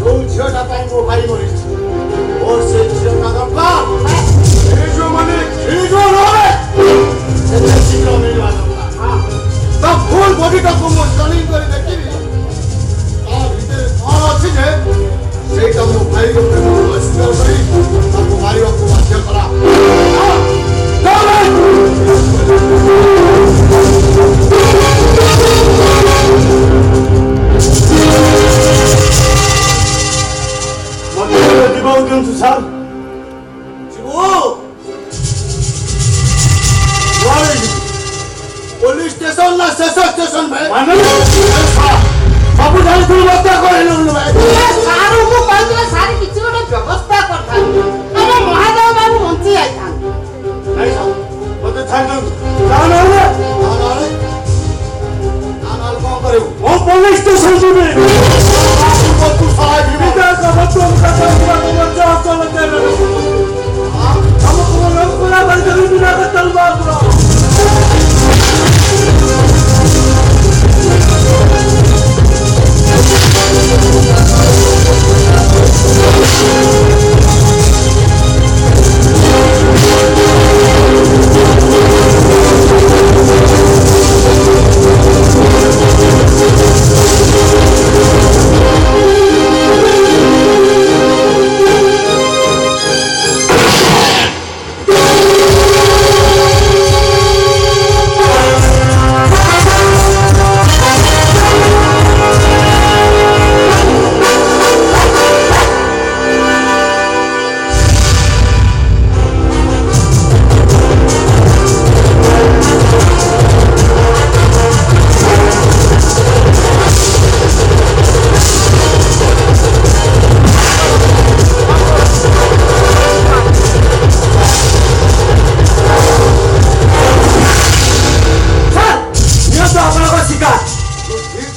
Speaker 3: ଯୋଉ ଝିଅଟା ପାଇଁ ମୋ ଭାଇ ମରିଛି ମୋର ସେ ଝିଅଟା ଦରକାର
Speaker 5: ଏ ଯୋଉ ମାନେ
Speaker 3: এই ଯୋଉ ନହେଲେ ସେତେ ଶୀଘ୍ର ମିଳିବା ଦରକାର ତା ଫୁଲ ବଡିଟାକୁ ମୁଁ ସ୍କାନିଂ କରି ଦେଖିବି ତା ଭିତରେ କଣ ଅଛି ଯେ ସେଇଟା ମୋ ଭାଇର ପ୍ରେମକୁ ଅସ୍ୱୀକାର କରି ତାକୁ ମାରିବାକୁ ବାଧ୍ୟ କଲା
Speaker 5: ମତେ ଯିବାକୁ ଦିଅନ୍ତୁ ସାର୍
Speaker 3: पुलिस स्टेशन ना शेषो स्टेशन में
Speaker 5: ମାନେ
Speaker 3: सब जानी मत कहलु
Speaker 1: ଏ ସାରୁଙ୍କୁ କହିଥିଲେ ସାରି କିଛି ଗୋଟେ ବ୍ୟବସ୍ଥା କରିଥାନ୍ତି ଆମ ମହାଦେବ ବାବୁ ବଞ୍ଚି ଯାଇଥାନ୍ତି
Speaker 5: ନାଇଁ ସାର୍ ମତେ ଛାଡ଼ିଦିଅନ୍ତୁ ଯାହା ନହେଲେ
Speaker 3: कौन करेबु
Speaker 5: ମୁଁ ପୋଲିସ ଷ୍ଟେସନ ଯିବି
Speaker 3: तू सहाय भी
Speaker 5: ବିଧାୟକ ଭଟ୍ଟଙ୍କ କାମ ମଧ୍ୟ ଅଚଳ ତେଲ ଆମକୁ ଲୋକରା କରିଦେବି ବିନା ବେତନ ବାବୁର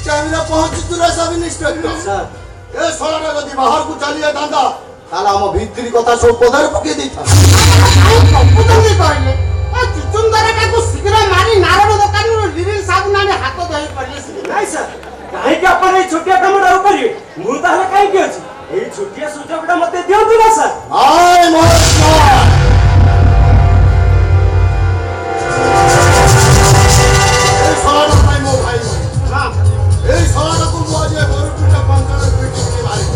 Speaker 3: टाइम रे पहुंचुला सब इंस्पेक्टर सर ए सोना जदी बाहर को चली जाता ताला हम भीतरी कथा सब पदर पके देता
Speaker 1: କମ୍ପୁଟର କହିଲେ ଚୁଚୁନ୍ଦରଟାକୁ ଶୀଘ୍ର ମାରି ନାରାୟଣ ଦୋକାନରୁ ଲିରିଲ ସାବୁନ ଆଣି ହାତ ଧୋଇ ପାରିଲେ
Speaker 5: ନାଇଁ ସାର୍ କାହିଁକି ଆପଣ ଏଇ ଛୋଟିଆ କାମଟା ଆଉ କରିବେ ମୁଁ ତାହେଲେ କାହିଁକି ଅଛି ଏଇ ଛୋଟିଆ ସୁଯୋଗଟା ମତେ ଦିଅନ୍ତୁ ନା ସାର୍
Speaker 3: ଆଏ ମହାତ୍ମା ଏ ସାରା ଭାଇ ମୋ ଭାଇ ଏ ସାରା को मुझे बरुपुटा पंचर पिटी मारी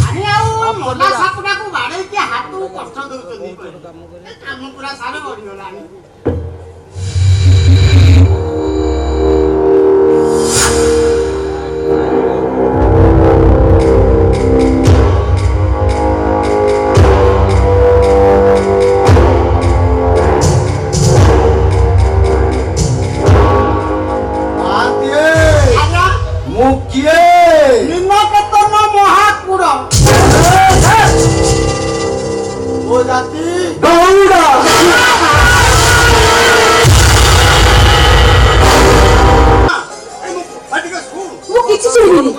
Speaker 1: ଆରେ ଆଉ ମଲା ସାପଟାକୁ ବାଡେଇକି ହାତକୁ କଷ୍ଟ ଦଉଛନ୍ତି ଏ କାମ ପୁରା ସାର ବଢିଗଲାଣି
Speaker 3: आंतिए
Speaker 1: ଆଜ୍ଞା
Speaker 3: मुकिए
Speaker 1: ନିମ୍ନକେତନ ମହାକୁଡ଼
Speaker 3: ओ जाती
Speaker 5: ଗଉଡ଼ା
Speaker 2: ମୁଁ କିଛି ଶୁଣିବିନି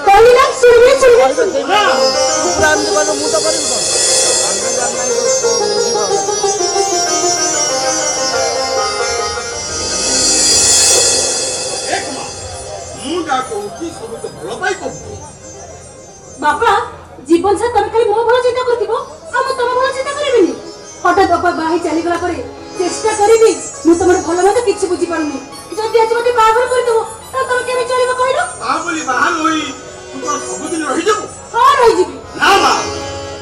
Speaker 2: କହିଲି ନା ଶୁଣିବି
Speaker 3: ମୁଁ ଯା କହୁଛି ସବୁ ତ ଭଲ ପାଇଁ କହୁଛି
Speaker 2: ବାପା ଜୀବନ ସାରା ତମେ ଖାଲି ମୋ ଭଲ ଚିନ୍ତା କରୁଥିବ ଆଉ ମୁଁ ତମ ଭଲ ଚିନ୍ତା କରିବିନି ହଠାତ୍ ବାପା ବାହା ଚାଲିଗଲା ପରେ ଚେଷ୍ଟା କରିବି ମୁଁ ତମର ଭଲ ମନ୍ଦ କିଛି ବୁଝିପାରୁନି ଯଦି ଆଜି ମତେ ବାହାଘର କରିଦେବ ତ ତମେ କେବେ ଚଳିବ କହିଲ
Speaker 3: ତା ବୋଲି ବାହା ହୋଇ ତୁ କଣ ସବୁଦିନ ରହିଯିବୁ
Speaker 2: ହଁ ରହିଯିବି
Speaker 3: ନା ମା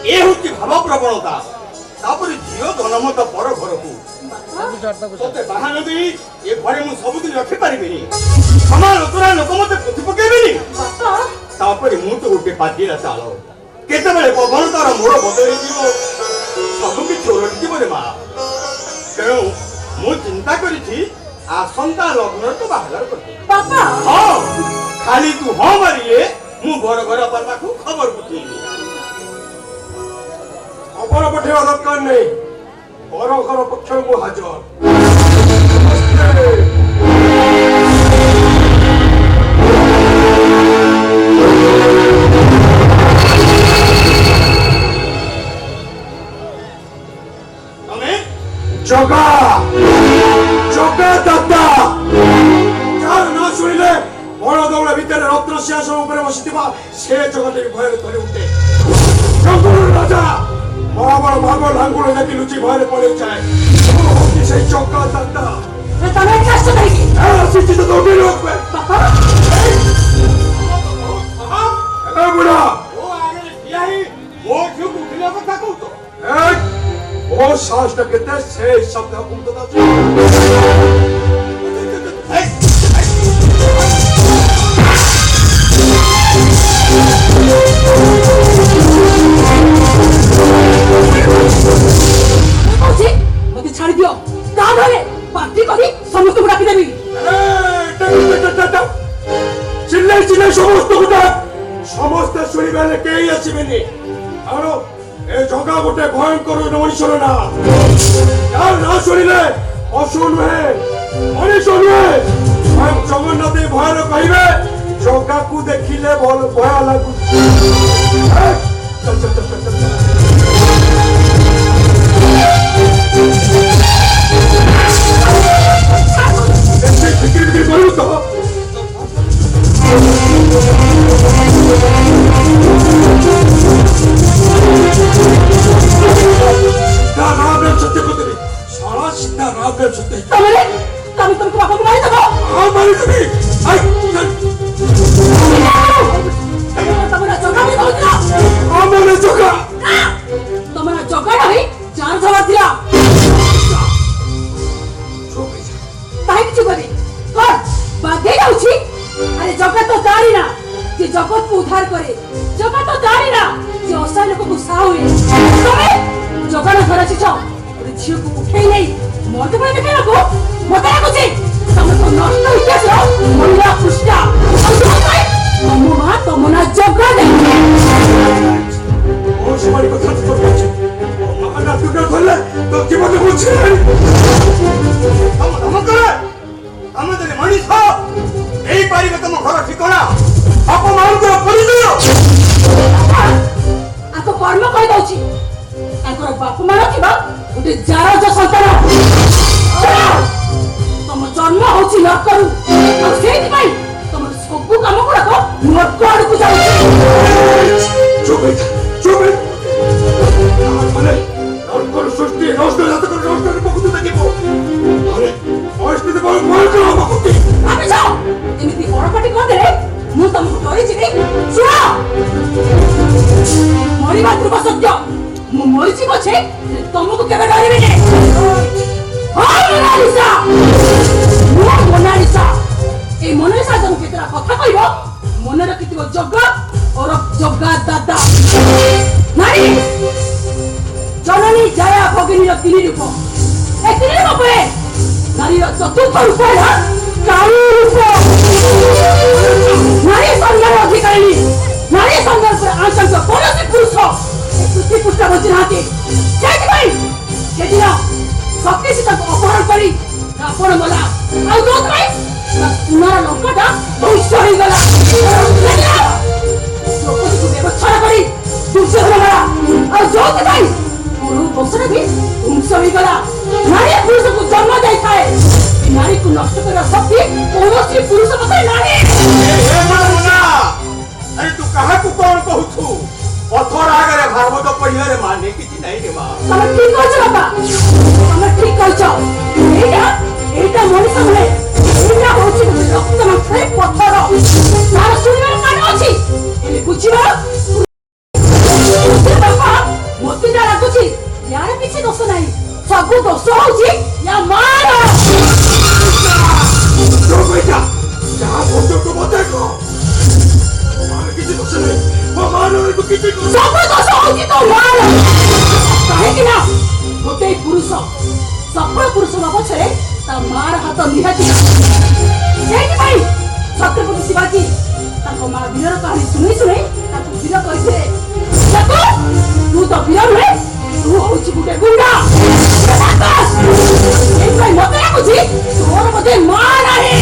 Speaker 3: ଏ ହଉଛି ଭାବ ପ୍ରବଣତା ତାପରେ ଝିଅ ଜନମତ ପର ଘରକୁ ତତେ ବାହା ନ ଦେଇ ଏ ଘରେ ମୁଁ ସବୁଦିନ ରଖିପାରିବିନି ସମାଜ ଅତୁରା ଲୋକ ମତେ ପୋତି ପକେଇବେନି
Speaker 2: ବାପା
Speaker 3: ତାପରେ ମୁଁ ତ ଗୋଟେ ପାଟିରା ଚାଳ କେତେବେଳେ ପବନ ତାର ମୋଡ଼ ବଦଳିଯିବ ସବୁ କିଛି ଓଲଟିଯିବ ରେ ମା ତେଣୁ ମୁଁ ଚିନ୍ତା କରିଛି ଆସନ୍ତା ଲଗ୍ନରେ ତୁ ବାହାଘର କରିଦେବି
Speaker 2: ବାପା
Speaker 3: ହଁ ଖାଲି ତୁ ହଁ ମାରିଲେ ମୁଁ ବର ଘର ପାଖକୁ ଖବର ପଠେଇବି
Speaker 5: ଖବର ପଠେଇବା ଦରକାର ନାହିଁ ବର ଘର ପକ୍ଷରୁ ମୁଁ ହାଜର
Speaker 3: ତମେ
Speaker 5: ଜଗା ଜଗା ଦାଦା ଯାହାର ନାଁ ଶୁଣିଲେ ବଣ ଦୌଳ ଭିତରେ ରତ୍ନ ସିଂହାସନ ଉପରେ ବସିଥିବା ସେ ଜଗତ ଭୟରେ ଧରି ଉଠେ ଜଙ୍ଗଲର ରାଜା ମହାବଳ ଭାଗ ଲାଙ୍ଗୁଳ ଦେଖି ଲୁଚି ଭୟରେ ପଳେଇ ଯାଏ ମୁଁ ହଉଛି ସେଇ ଜଗା ଦାଦା
Speaker 2: ତମେ କାଷ୍ଟ କରିକି
Speaker 5: ଆସିଛି ତ ଦୌଡ଼ି ରଖବେ
Speaker 2: ବାପା
Speaker 5: ଏ ବୁଢ଼ା
Speaker 3: ମୋ ଆଗରେ ଠିଆ ହେଇ ମୋ ଝିଅକୁ ଉଠିଲା କଥା କହୁଛ
Speaker 5: ମୋ ସାହସଟା କେତେ ସେ ଶବ୍ଦ କୁନ୍ତତା
Speaker 2: କହୁଛି ମତେ ଛାଡି ଦିଅ ତାହେଲେ ପାର୍ଟି କରି ସମସ୍ତଙ୍କୁ ଡାକିଦେବି
Speaker 5: ଚିଲ୍ଲାଇ ଚିଲ୍ଲାଇ ସମସ୍ତଙ୍କୁ ଡାକ ସମସ୍ତେ ଶୁଣିବେ ହେଲେ କେହି ଆସିବେନି ଆଉ ଏ ଜଗା ଗୋଟେ ଭୟଙ୍କର ମଣିଷର ନା ଯାହାର ନାଁ ଶୁଣିଲେ ପଶୁ ନୁହେଁ ମଣିଷ ନୁହେଁ ସ୍ୱୟଂ ଜଗନ୍ନାଥ ଭୟରେ କହିବେ ଜଗାକୁ ଦେଖିଲେ ଭଲ ଭୟ ଲାଗୁଛି ଚାଲ ଚାଲ ଚାଲ ଚାଲ ଚାଲ ବେଶୀ ବିକ୍ରି ବିକ୍ରି କରିବୁ ତ ସିଧା ରାମରେ ସତ୍ୟ କରିଦେବି ସାରା ସିଧା ରାମରେ ସତ୍ୟ
Speaker 2: ତମେ ତମେ ତମକୁ ବାପାକୁ ମାରିଦେବ
Speaker 5: ହଁ ମାରିଦେବି
Speaker 2: ତମର ଜଗା ବି କହୁଥିଲା
Speaker 5: ଆମର ଜଗା
Speaker 2: ତମର ଜଗା ନାହିଁ ଯାହାର ଜଗା ଥିଲା କାହିଁକି ଚୁପି କଣ ବାଧ୍ୟ ଯାଉଛି ଆରେ ଜଗା ତ ଜାଣି ନା যে জগৎকে উদ্ধার করে জগৎ তো জানি না যে অসহায় লোককে ସାହୁଏ ତମେ ଜଗାର ଘର ଆସିଛ ଗୋଟେ ଝିଅକୁ ଉଠେଇ ନେଇ ମତେ ପାଇଁ ଦେଖେଇବାକୁ ମତେ ଲାଗୁଛି ତମେ ତ ନଷ୍ଟ ଇତିହାସର ମହିଳା ପୃଷ୍ଠା ତମ ମା ତମ ନା ଜଗା ଦେଇ
Speaker 5: ସେମାନେ କଥା ତ କହୁଛି ମହାନା ତୁଗ ଧରଲେ ତ ଜୀବନ ବୁଝେ
Speaker 1: ତମ ଧମକରେ ତମେ ଯଦି ମଣିଷ ହେଇପାରିବେ ତମ ଘର ଠିକଣା ଅପମାନଙ୍କର ପରିଚୟ
Speaker 2: ଆଙ୍କ କର୍ମ କହିଦଉଛି ତାଙ୍କର ବାପ ମା ନଥିବା ଗୋଟେ ଜାରଜ ସନ୍ତାନ ତମ ଜନ୍ମ ହଉଛି ନର୍କରୁ ଆଉ ସେଇଥିପାଇଁ ତମର ସବୁ କାମ ଗୁଡାକ ନର୍କ ଆଡକୁ ଯାଉଛି
Speaker 5: ନର୍କର ସୃଷ୍ଟି ନଷ୍ଟ ଜାତକର ନଷ୍ଟରେ ପକୁତୁ ଦେଖିବ ଆରେ ପରିସ୍ଥିତି ବଳ ଭୟଙ୍କର ହବ କୁଟି
Speaker 2: ଭାବିଛ ଏମିତି ବଡପାଟି କରିଦେଲେ ମୁଁ ତମକୁ ଡରିଯିବି ଶୁଣ ମରିବା ଧ୍ରୁବ ସତ୍ୟ ମୁଁ ମରିଛି ପଛେ ତମକୁ କେବେ ଡରିବିନି ମୋନାଲିସା ମୁଁ ମୋନାଲିସା এই মোনালিসা যখন কেতরা কথা কইব মনে রাখিথিব জগা ওর জগা দাদা নারী জননী জয়া ভগিনীর তিনি রূপ এই তিনি রূপে নারীর চতুর্থ রূপ হল কালী রূপ নারী সন্ধান অধিকারিণী নারী সন্ধান করে আশঙ্ক কৌশি পুরুষ পৃথিবী পুষ্ট বঞ্চি নাহাନ୍ତି সেইপাই সেদিন শক্তিশী তাকে অপহরণ করি রাবণ গলা ଆଉ ଯୋଉଥିପାଇଁ ସୁନାର ଲଙ୍କାଟା ଧ୍ୱଂସ ହେଇଗଲା ଦ୍ରୌପଦୀକୁ ବ୍ୟବଚ୍ଛେଦ କରି ଦୁର୍ଯୋଧନ ଗଲା ଆଉ ଯୋଉଥିପାଇଁ ପୁରୁ ବଂଶଟା ବି ଧ୍ୱଂସ ହେଇଗଲା ନାରୀ ପୁରୁଷକୁ ଜନ୍ମ ଦେଇଥାଏ ଏ ନାରୀକୁ ନଷ୍ଟ କରିବା ଶକ୍ତି କୌଣସି ପୁରୁଷ ପାଖରେ ନାହିଁ
Speaker 1: ଆରେ ତୁ କାହାକୁ କଣ କହୁଛୁ ପଥର ଆଗରେ ଭାଗବତ ପଢିବାରେ ମାନେ କିଛି ନାହିଁ ରେ ମା
Speaker 2: ତମେ ଠିକ କହିଛ ବାପା ତମେ ଠିକ କହିଛ ଏଇଟା ମଣିଷ ନୁହେଁ ଏଇଟା ହଉଛି ରକ୍ତ ମାଂସରେ ପଥର ତାର ଶୁଣିବାର କାନ ଅଛି ହେଲେ ବୁଝିବାର ବାପା ମତେ ଯାହା ଲାଗୁଛି ୟାର କିଛି ଦୋଷ ନାହିଁ ସବୁ ଦୋଷ ହଉଛି ୟା ମାର
Speaker 5: ଯାହା ପର୍ଯ୍ୟନ୍ତ ମତେ କହ କିଛି ଦୋଷ ନାହିଁ ମୋ ମାନକୁ କିଛି
Speaker 2: ସବୁ ଦୋଷ ହଉଛି ତୋ ମାର କାହିଁକି ନା ଗୋଟେ ପୁରୁଷ ସଫଳ ପୁରୁଷ ପଛରେ ତା ମାର ହାତ ନିହାତି ସେଇଥିପାଇଁ ଛତ୍ରପତି ଶିବାଜୀ ତାଙ୍କ ମା ବୀରର କାହାଣୀ ଶୁଣି ଶୁଣି ତାକୁ ବୀର କହିଥିଲେ ତୁ ତ ବୀର ନୁହେଁ ତୁ ହଉଛି ଗୋଟେ ଗୁଣ୍ଡା ସେଇଥିପାଇଁ ମତେ ଲାଗୁଛି ତୋର ବୋଧେ ମା ନାହିଁ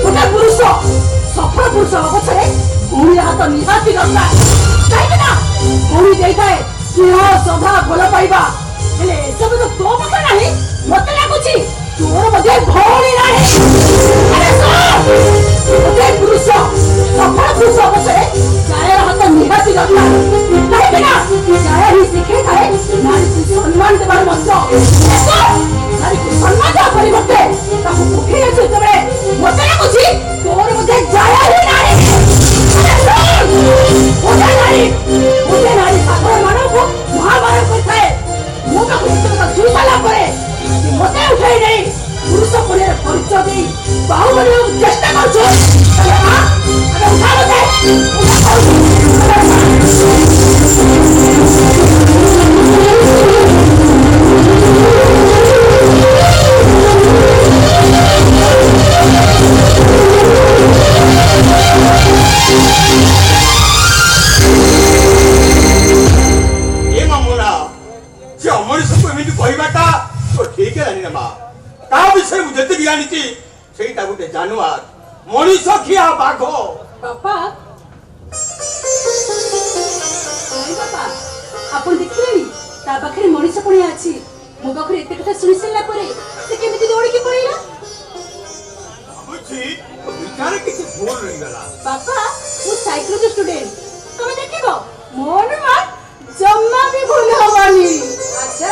Speaker 2: ଗୋଟେ ପୁରୁଷ ସଫଳ ପୁରୁଷ ପଛରେ ଭଉଣୀର ହାତ ନିହାତି ଦରକାର କାହିଁକି ନା ଭଉଣୀ ଦେଇଥାଏ ସ୍ନେହ ଶ୍ରଦ୍ଧା ଭଲ ପାଇବା ହେଲେ ଏସବୁ ତ ତୋ ପାଖରେ ନାହିଁ ମତେ ଲାଗୁଛି ତୋର ମଧ୍ୟ ଭଉଣୀ ନାହିଁ ଗୋଟେ ପୁରୁଷ ସଫଳ ପୁରୁଷ ଅବସରରେ ଜାୟାର ହାତ ନିହାତି ଦରକାର କାହିଁକି ନା ଜାୟା ହିଁ ଶିଖେଇଥାଏ ନାରୀକୁ ସମ୍ମାନ ଦେବାର ମଧ୍ୟ ନାରୀକୁ ସମ୍ମାନ ଦେବା ପରିବର୍ତ୍ତେ ତାକୁ ଉଠେଇ ଅଛି ଯେତେବେଳେ ମତେ ଲାଗୁଛି ତୋର ମଧ୍ୟ ଜାୟା ହିଁ ନାହିଁ ଗୋଟେ ନାରୀ ସାଧାରଣ ମାନଙ୍କୁ ମହାଭାରତ କରିଥାଏ ମୁଁ ତାକୁ ଶୁଣି ସାରିଲା ପରେ ମତେ ଉଠାଇ ନେଇ ପୁରୁଷ ପରିବାର ପରିଚୟ ଦେଇ ବାହୁ କରିବାକୁ ଚେଷ୍ଟା କରୁଛୁ
Speaker 1: ଜାଣିଛି ସେଇଟା ଗୋଟେ ଜାନୁଆର ମଣିଷ ଖିଆ ବାଘ
Speaker 2: ବାପା ଆପଣ ଦେଖିଲେଣି ତା ପାଖରେ ମଣିଷ ପଣିଆ ଅଛି ମୋ ପାଖରେ ଏତେ କଥା ଶୁଣି ସାରିଲା ପରେ ସେ କେମିତି ଦୌଡ଼ିକି ପଳେଇଲା
Speaker 1: ଭାବୁଛି ବିଚାରେ କିଛି ଭୁଲ ରହିଗଲା
Speaker 2: ବାପା ମୁଁ ସାଇକୋଲୋଜି ଷ୍ଟୁଡେଣ୍ଟ ତମେ ଦେଖିବ ମୋ ଅନୁମାନ ଜମା ବି ଭୁଲ ହବନି
Speaker 6: আচ্ছা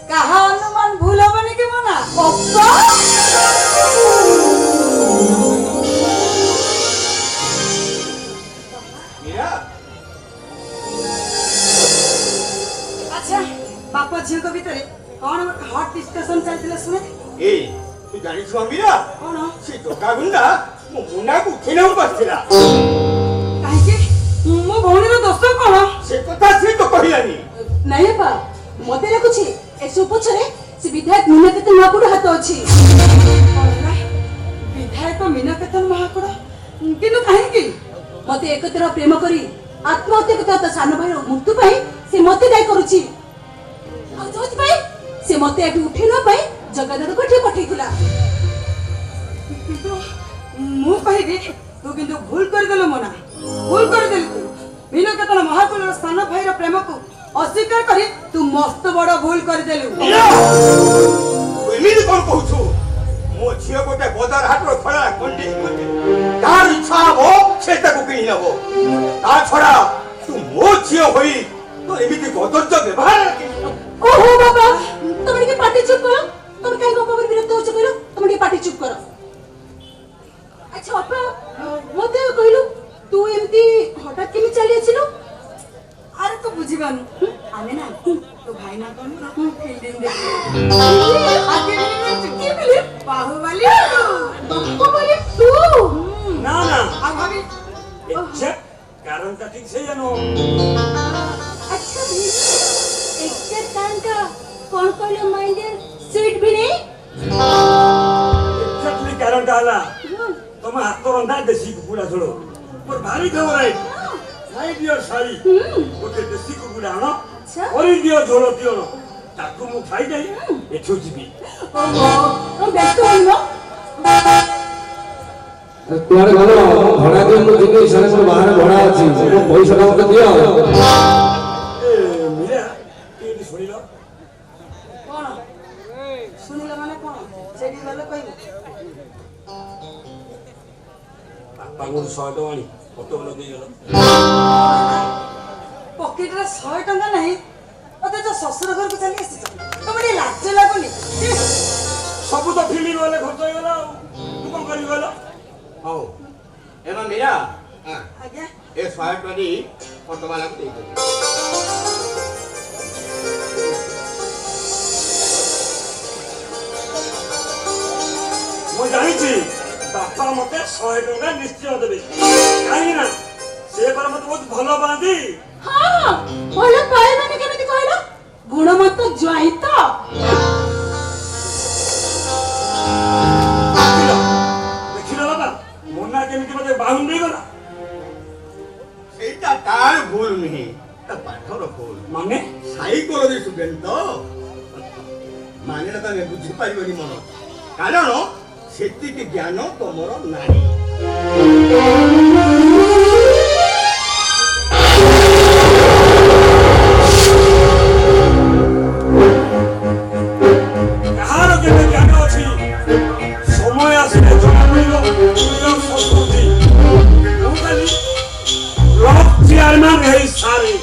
Speaker 6: কাহা অনুমান ভুল হবনি কি মনা
Speaker 2: বাপা
Speaker 1: মীরা
Speaker 6: আচ্ছা বাপা ঝিওଙ୍କ ভিতরে কোন হট ডিসকাশন চালিଥିଲା শুনে
Speaker 1: এই ତୁ ଜାଣିଛୁ ମୀରା
Speaker 6: কোন
Speaker 1: ସେ ଟୋକା ଗୁଣ୍ଡା ମୋ ମୁନାକୁ ଉଠେଇ ନେବାକୁ ଆସିଥିଲା
Speaker 6: କାହିଁକି ମୋ ଭଉଣୀର ଦୋଷ ସହିତ ପ୍ରେମ କରି ଆତ୍ମହତ୍ୟା କରିଥିବା ତା ସାନ ଭାଇର ମୃତ୍ୟୁ ପାଇଁ ସେ ମତେ ଦାୟୀ କରୁଛି। ଆଉ ଯୋଉଥିପାଇଁ ସେ ମତେ ଏଠି ଉଠେଇ ନେବା ପାଇଁ ଜଗନ୍ନାଥକୁ ଏଠି ପଠେଇଥିଲା। କିନ୍ତୁ ମୁଁ କହିବି ତୁ କିନ୍ତୁ ଭୁଲ କରିଦେଲୁ ମନା, ଭୁଲ କରିଦେଲୁ ତୁ। ବିନକେତନ ମହାକୁଳର ସାନ ଭାଇର ପ୍ରେମକୁ ଅସ୍ୱୀକାର କରି ତୁ ମସ୍ତ ବଡ ଭୁଲ କରିଦେଲୁ।
Speaker 1: ଏମିତି କଣ କହୁଛୁ? ମୋ ଝିଅ ଗୋଟେ ବଜାର ହାଟର ଖଳା ଖଣ୍ଡି ତାର ଇଚ୍ଛା ହବ ସେ ତାକୁ କିଣି ନେବ। ତା ଛଡା ତୁ ମୋ ଝିଅ ହୋଇ ତ ଏମିତି କଦର୍ଯ୍ୟ ବ୍ୟବହାର
Speaker 6: ଓହୋ ବାବା, ତମେ ଟିକେ ପାଟି ଚୁପ୍ କର। ତମେ କାହିଁ ବାପା ଉପରେ ବିରକ୍ତ ହଉଛ କହିଲ? ତମେ ଟିକେ ପାଟି ଚୁପ୍ କର। ଆଚ୍ଛା ବାପା, ମତେ କହିଲୁ ତୁ ଏମିତି ହଠାତ୍ କେମିତି ଚାଲି ଆସିଲୁ? ଆରେ ତୁ ବୁଝିବାନୁ, ଆମେ ନା ତୋ ଭାଇ ନା କଣ ଫିଲ୍ମ ଦେଖୁ। ବାହୁବଲି ବାହୁବଲି ତୁ
Speaker 5: ନା ନା
Speaker 6: ଆଉ ଭାବି
Speaker 5: एक्सेप्ट कारणটা ঠিক সেই জানো।
Speaker 4: अच्छा भी एक्चुअल कान का कौन कहलो माइंडर सीट भी नहीं
Speaker 5: एक्जेक्टली कारणটা হলা তোমার হাত রন্ধা দেশি কুকুড়া ঝোল মোর ভারি ফেভারিট। খাই দিও শাড়ি ওতে দেশি কুকুড়া আনো করে দিও ঝোল দিও না তাকু মু খাই যাই এঠু ଯିବି।
Speaker 6: ଓହୋ ବ୍ୟସ୍ତ ହୋଇନ।
Speaker 7: କୁଆଡେ ଗଲ? ଭଡା ଦିଅ, ମୁଁ ଯିବି। ସାଢେ ମୋର ବାହାରେ ଭଡା ଅଛି, ମୋ ପଇସା ଟା ମତେ ଦିଅ।
Speaker 5: ଏ ମିରା କେମିତି ଶୁଣିଲ?
Speaker 6: କଣ ଶୁଣିଲ ମାନେ କଣ? ସେଠି ଗଲେ କହିବୁ।
Speaker 5: ବାପାଙ୍କୁ 100 ଟଙ୍କା ଆଣି ଅଟୋ ଲଗେଇଗଲ।
Speaker 6: ପକେଟରେ 100 ଟଙ୍କା ନାହିଁ, ଅଥଚ ଶ୍ୱଶୁର ଘରକୁ ଚାଲି ଆସିଛ। ତମେ ଟିକେ ଲାଜ ଲାଗୁନି?
Speaker 5: ସବୁ ତ ଫିଲ୍ମ ଗଲେ ଖର୍ଚ୍ଚ ହେଇଗଲା ଆଉ ତୁ କଣ କରିବି କହିଲ?
Speaker 1: ହଉ ଏମା ମୀରା
Speaker 6: ଆଜ୍ଞା
Speaker 1: ଏ 100 ଟଙ୍କା ଅଟୋ ବାଲାକୁ ଦେଇଦେବି।
Speaker 5: ମୁଁ ଜାଣିଛି ବାପା ମତେ 100 ଟଙ୍କା ନିଶ୍ଚୟ ଦେବେ, କାହିଁକି ନା ସେ ପରା ମତେ ବହୁତ ଭଲ ପାଆନ୍ତି।
Speaker 6: ହଁ ଭଲ ପାଏ ମାନେ କେମିତି କହିଲ? ଗୁଣମତ ଜ୍ୱାଇଁ ତ।
Speaker 5: ଦେଖିଲ ବାପା ମୁନା କେମିତି ମତେ ବାହୁନି ଦେଇଗଲା।
Speaker 1: ସେଇଟା ତାର ଭୁଲ ନୁହେଁ, ତା ପାଠର ଭୁଲ।
Speaker 5: ମାନେ
Speaker 1: ସାଇକୋଲୋଜି ଷ୍ଟୁଡେଣ୍ଟ ତ ମାନେ ତମେ ବୁଝିପାରିବନି ମନ, କାରଣ ସେତିକି ଜ୍ଞାନ ତମର ନାହିଁ।
Speaker 5: କାହାର କେତେ ଜ୍ଞାନ ଅଛି ସମୟ ଆସିଲେ ଜଣା ପଡ଼ିବ। ସଂସ୍କୃତି ମୁଁ ଖାଲି ବ୍ଲକ ଚେୟାରମ୍ୟାନ ହେଇ ସାରେ।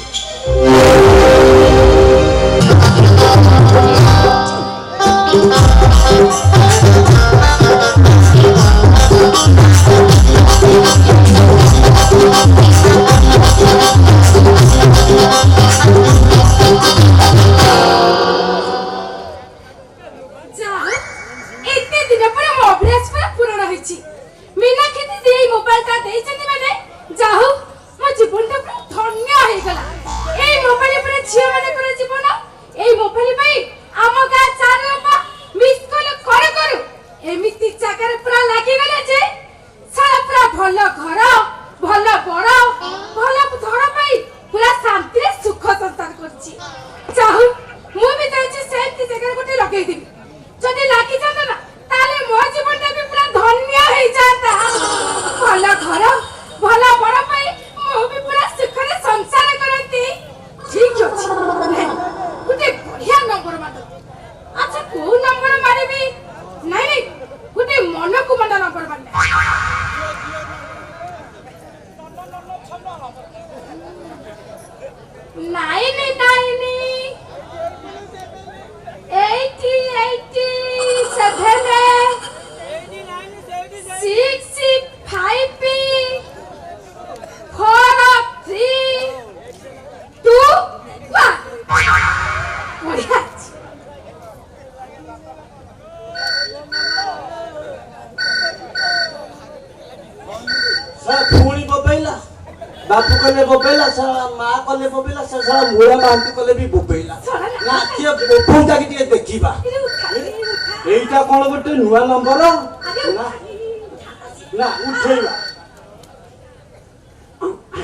Speaker 8: ପୁଣି ବୋବେଇଲା, ବାପୁ କଲେ ବୋବେଇଲା, ମା କଲେ ବୋବେଇଲା, ମୂଳ ମାହାନ୍ତି କଲେ ବି ବୋବେଇଲା। ନା କିଏ ବୋବଉଟା କି ଟିକେ ଦେଖିବା। ଏଇଟା କଣ ଗୋଟେ ନୂଆ ନମ୍ବର? ନା ଉଠେଇବା।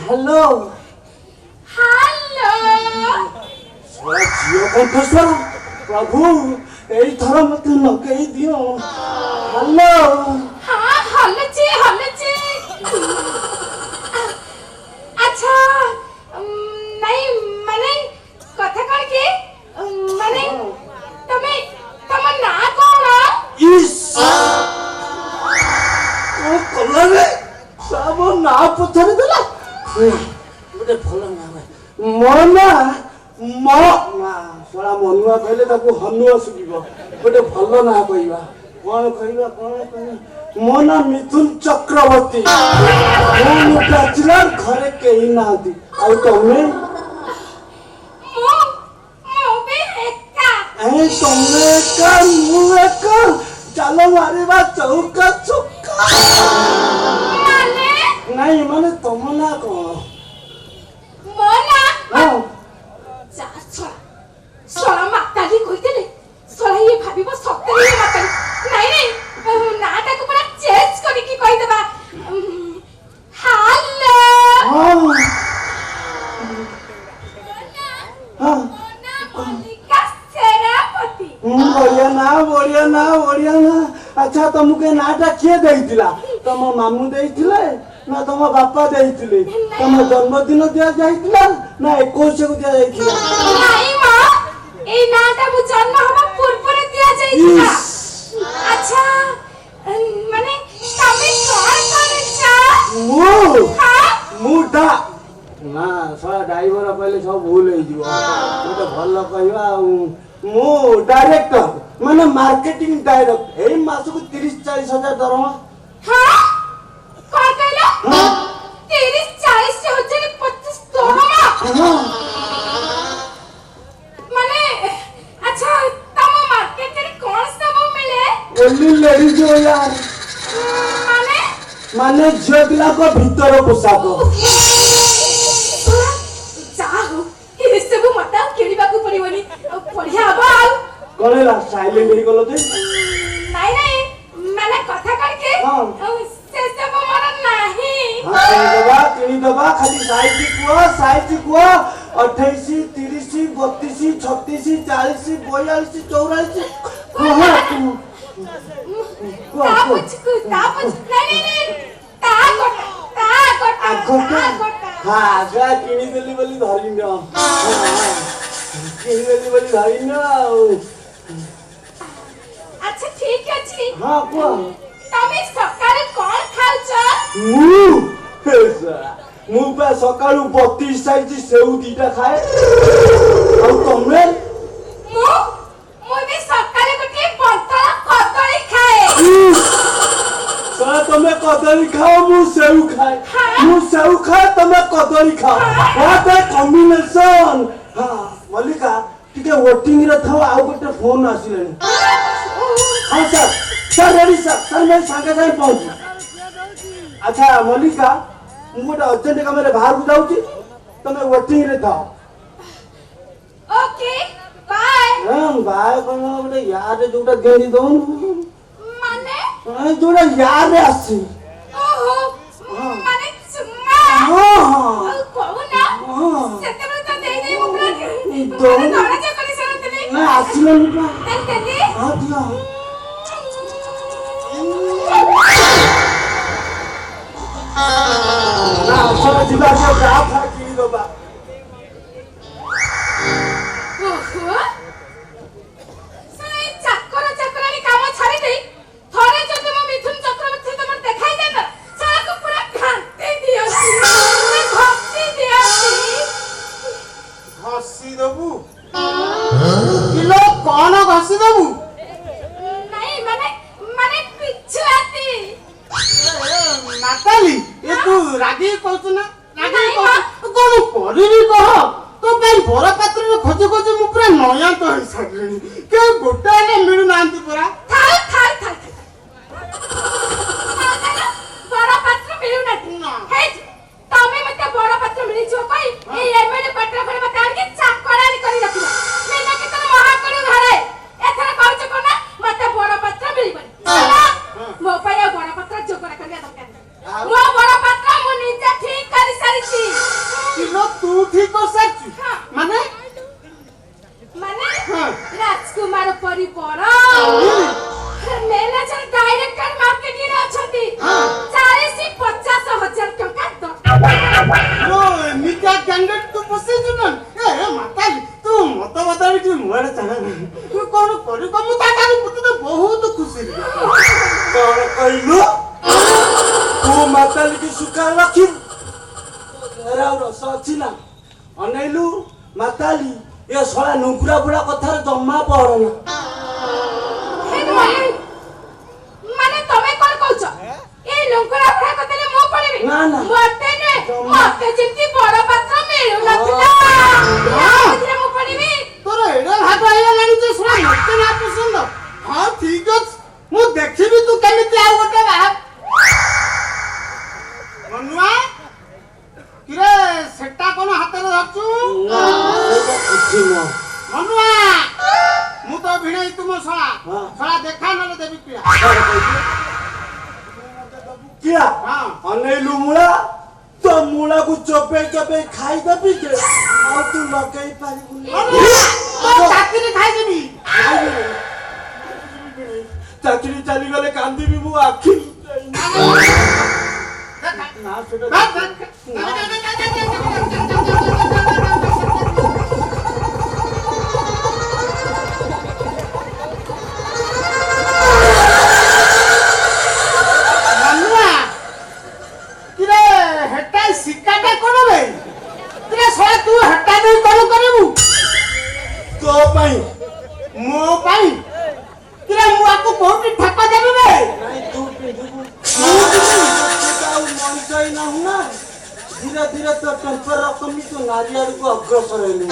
Speaker 8: हेलो
Speaker 4: ହାଲୋ
Speaker 8: ଶଳା ଝିଅ କଣ୍ଠସ୍ୱର ପ୍ରଭୁ ଏଇଥର ମତେ ଲଗେଇ ଦିଅ ହାଲୋ
Speaker 4: ହଁ ହଲୁଛି ହଲୁଛି ଆଚ୍ଛା ନାଇଁ ମାନେ କଥା କଣ କି ମାନେ ତମ ନାଁ କଣ
Speaker 8: ଇସ୍ କଣ କଲାରେ ସବୁ ନାଁ ପଚାରି ଦେଲା ଗୋଟେ ଭଲ ନାଁ ମୋ ନାଁ ମୋ ନା ଶଳା ମନୁଆ କହିଲେ ତାକୁ ହନୁଆ ଶୁଭିବ ଗୋଟେ ଭଲ ନାଁ କହିବା କଣ କହିବା ମୋ ନାଁ ମିଥୁନ ଚକ୍ରବର୍ତ୍ତୀ ମୁଁ ବ୍ୟାଚଲର ଘରେ କେହି ନାହାନ୍ତି ଆଉ ତମେ
Speaker 4: ମୁଁ ବି ଏକା
Speaker 8: ତମେ ଏକା ମୁଁ ଏକା ଚାଲ ମାରିବା ଚୌକା ଚୌକା
Speaker 4: ମାନେ
Speaker 8: ନାଇଁ ମାନେ ତମ ନାଁ କଣ
Speaker 4: ମୋ ନାଁ
Speaker 8: ହଁ
Speaker 4: ଯା ଶଳା ମାତାଲି କହିଥିଲେ ଶଳା ଇଏ ଭାବିବ ସତରେ ଇଏ ମାତାଲି ନାଇଁ ନାଁଟାକୁ ପୁରା ଚେଞ୍ଜ କରିକି କହିଦେବା ହାଲୋ
Speaker 8: ହଁ ହଁ
Speaker 4: ମଲ୍ଲିକା ସେନାପତି
Speaker 8: ବଢିଆ ନା ଆଚ୍ଛା ତମକୁ ଏ ନାଁଟା କିଏ ଦେଇଥିଲା ତମ ମାମୁଁ ଦେଇଥିଲେ ନା ତମ ବାପା ଦେଇଥିଲେ ତମ ଜନ୍ମଦିନ ଦିଆଯାଇଥିଲା ନା 21କୁ ଦିଆଯାଇଥିଲା
Speaker 4: ନାଇଁ ମା এই নামটা মু জন্ম হওয়া পূর্বে দিয়া যাইছিলা আচ্ছা মানে তুমি কোন করেছ
Speaker 8: ମୁଟା ନା ଶଳା ଡ୍ରାଇଭର କହିଲେ ସବୁ ଭୁଲ ହେଇଯିବ ଗୋଟେ ଭଲ କହିବା ଆଉ ମୁଁ ଡାଇରେକ୍ଟର ମାନେ ମାର୍କେଟିଂ ଡାଇରେକ୍ଟର ଏଇ ମାସକୁ 30-40 ହଜାର ଦରମା
Speaker 4: হ্যাঁ কোন কইলো 30-40 হচ্ছে 25 দরমা মানে আচ্ছা তম মার্কেটে কোন সব মিলে
Speaker 8: ওলি লেডিজ यार ମାନେ ଝିଅ ପିଲାଙ୍କ ଭିତର ପୋଷାକ
Speaker 4: ଯାହୁ ଏସବୁ ମତେ ଆଉ କିଣିବାକୁ ପଡିବନି ବଢିଆ ହବ ଆଉ
Speaker 8: କଣ ହେଲା ସାଇଲେଣ୍ଟ ହେଇଗଲ ଯେ
Speaker 4: ନାଇଁ ମାନେ କଥା କଣ କି ସେସବୁ ମୋର ନାହିଁ
Speaker 8: କିଣିଦବା ଖାଲି ସାଇଜ କୁହ 28 30 32 36 40 42 44 କିଣିଦେଲି ବୋଲି ଧରିନ ଆଉ
Speaker 4: ଆଚ୍ଛା ଠିକ ଅଛି
Speaker 8: ହଁ କୁହ
Speaker 4: ତମେ ସକାଳେ କଣ ଖାଉଛ
Speaker 8: ମୁଁ ବା ସକାଳୁ 32 ସାଇଜ ସେଉ ଦିଟା ଖାଏ ଆଉ ତମେ
Speaker 4: ମୁଁ ବି ସକାଳେ ଗୋଟେ ପତଳା କଦଳୀ ଖାଏ
Speaker 8: ତମେ କଦଳୀ ଖାଅ ମୁଁ ସେଉ ଖାଏ ମୁଁ ସେଉ ଖାଏ ତମେ କଦଳୀ ଖାଅ what a combination ମଲ୍ଲିକା ଟିକେ ୱେଟିଂ ରେ ଥାଅ ଆଉ ଗୋଟେ ଫୋନ ଆସିଲାଣି ହଁ ସାର୍ ରେଡି ସାର୍ ମୁଁ ସାଙ୍ଗେ ସାଙ୍ଗେ ପହଞ୍ଚୁ ଆଚ୍ଛା ମଲ୍ଲିକା ମୁଁ ଗୋଟେ ଅର୍ଜେଣ୍ଟ କାମରେ ବାହାରକୁ ଯାଉଛି ତମେ ୱେଟିଂ ରେ ଥାଅ
Speaker 4: ଓକେ ବାଏ
Speaker 8: ବାଏ କଣ ଗୋଟେ ୟାର ଯୋଉଟା ଦିଅନ୍ତି ଦଉନୁ
Speaker 4: ମାନେ
Speaker 8: ଯୋଉଟା ୟାରରେ ଆସିଛି
Speaker 4: ଓହୋ ମାନେ ଚୁମ୍ମା କହୁନା ସେତେବେଳେ ତ ଦେଇ ମୁଁ ପୁରା ଦରଜା କରି ସାରଥିଲି
Speaker 8: ନା ଆସିଲନି ପା
Speaker 4: ଦେଲି
Speaker 8: ହଁ ଦିଅ ନା ଆସର ଯିବା ଯା ଫା କିଣିଦବା
Speaker 4: ଚାକରାଣୀ କାମ ଛାଡ଼ି ଦେଇ ଥରେ ଯଦି ମୁଁ ମିଥୁନ ଚକ୍ରବର୍ତ୍ତୀ ତମର ଦେଖାଇ ଦେଲା ସାକୁ ପୁରା ଘାଣ୍ଟି ଦିଅନ୍ତି
Speaker 1: ଘଷି ଦବୁ କିଲୋ କଣ ଘଷି ଦବୁ
Speaker 4: ନାଇଁ ମାନେ ପିଛୁଆତି
Speaker 1: ନାତାଲି ଏ ତୁ ରାଗି କହୁଛୁ ନା ରାଗି କହୁଛୁ କଣ କରିବି କହ ତୋ ପାଇଁ ବର ପାତ୍ରରେ ଖୋଜି ଖୋଜି ମୁଁ ପୁରା ନୟାନ୍ତ ହେଇସାରିଲିଣି କେହି ଗୋଟେ ହେଲେ ମିଳୁନାହାନ୍ତି ପୁରା
Speaker 4: ଥାଉ ବଡ଼ ପାତ୍ର ମିଳୁନାହାନ୍ତି ତମେ ମତେ ବଡ଼ ପାତ୍ର ମିଳିଯିବ କହି ଏଇ ଏମଏଲଏ ପାତ୍ର ଘରେ ମତେ ଆଣିକି ଚାକରାଣୀ କରି ରଖିବ ମିନା କି ତମ ମହାକଳି ଘରେ ଏଥର କରୁଛ କଣ ମତେ ବଡ଼ ପାତ୍ର ମିଳିବନି ମୋ ପାଇଁ ଆଉ ବଡ଼ ପାତ୍ର ଯୋଗାଡ଼ କରିବା ଦରକାର ମୋ ବଡ଼ ପାତ୍ର ମୁଁ ନିଜେ ଠିକ କରି ସାରିଛି
Speaker 2: ଆମରି ବଡ ମ୍ୟାନେଜର ଡାଇରେକ୍ଟର ମାର୍କେଟିଂ ଅଛନ୍ତି 40-50,000 ଟଙ୍କା ଦରକାର।
Speaker 1: ଓ ଏମିତିଆ କ୍ୟାଣ୍ଡିଡେଟ୍ ତୁ ବସେଇଛୁ ନା? ଏ ମାତାଲି ତୁ ମତ ବଦଳି ତୁ ମୁଆଡେ ଚାହା ତୁ କଣ କରିବୁ? ମୁଁ ତା ଠାରୁ ତତେ ବହୁତ ଖୁସି।
Speaker 8: କଣ କହିଲୁ? ତୁ ମାତାଲି କି ସୁଖା ରଖିବୁ? ତୋର ଆଉ ରସ ଅଛି ନା? ଅନେଇଲୁ ମାତାଲି ଏ ଶଳା ନୁଙ୍ଗୁରା ବୁଢା କଥାରେ ଜମା ପଡ ନା।
Speaker 2: ମାନେ ତମେ କଣ କହୁଛ? ଏ ଲୁଙ୍ଗୁରା ବୁଢା କଥାରେ ମୁଁ ପଡିବି?
Speaker 8: ନା ନା
Speaker 2: ମତେ ନୁହେଁ, ମତେ ଯେମିତି ବଡ ପାତ୍ର ମିଳୁନଥିଲା ସେଥିରେ ମୁଁ ପଡିବି।
Speaker 1: ତୋର ଏଡେ ଭାଗ ହେଇଗଲାଣି ଯେ ଶୁଣା ମତେ ନା ପସନ୍ଦ। ହଁ ଠିକ ଅଛି, ମୁଁ ଦେଖିବି ତୁ କେମିତି ଆଉ ଗୋଟେ ବାହା। ମନୁଆ କିରେ ସେଟା କଣ ହାତରେ ଧରଛୁ? ମନୁଆ ମୁଁ ତ ଭିଣେଇ ତୁମ ଶଳା ଶଳା ଦେଖା ନହେଲେ ଦେବି ପିଆ।
Speaker 8: କିଆ
Speaker 1: ହଁ
Speaker 8: ଅନେଇଲୁ ମୂଳା ତୋ ମୂଳାକୁ ଚୋପେଇ ଚୋପେଇ ଖାଇଦେବି ଯେ ଆଉ ତୁ ଲଗେଇ ପାରିବୁନି।
Speaker 1: ଚାକିରି ଖାଇଦେବି।
Speaker 8: ଚାକିରି ଚାଲିଗଲେ କାନ୍ଦିବି ମୁଁ ଆଖି ନା ସେଟା
Speaker 1: ଶିକାଟା କଣ ବେ? ଶଳା ତୁ ହେଟା ଦେଇ କଣ କରିବୁ?
Speaker 8: ତୋ ପାଇଁ
Speaker 1: ମୋ ପାଇଁ ମୁଁ ଆକୁ କୋଉଠି ଠେକା ଦେବି ବେ?
Speaker 8: ନାଇଁ ତୁ ପିନ୍ଧିବୁ ଆଉ ମଣିଷ ହିଁ ନାହୁଁ ନା। ଧୀରେ ଧୀରେ ତୋ ଟେମ୍ପର କମି ତୁ ନାରୀ ଆଡକୁ ଅଗ୍ରସର ହେଲୁ।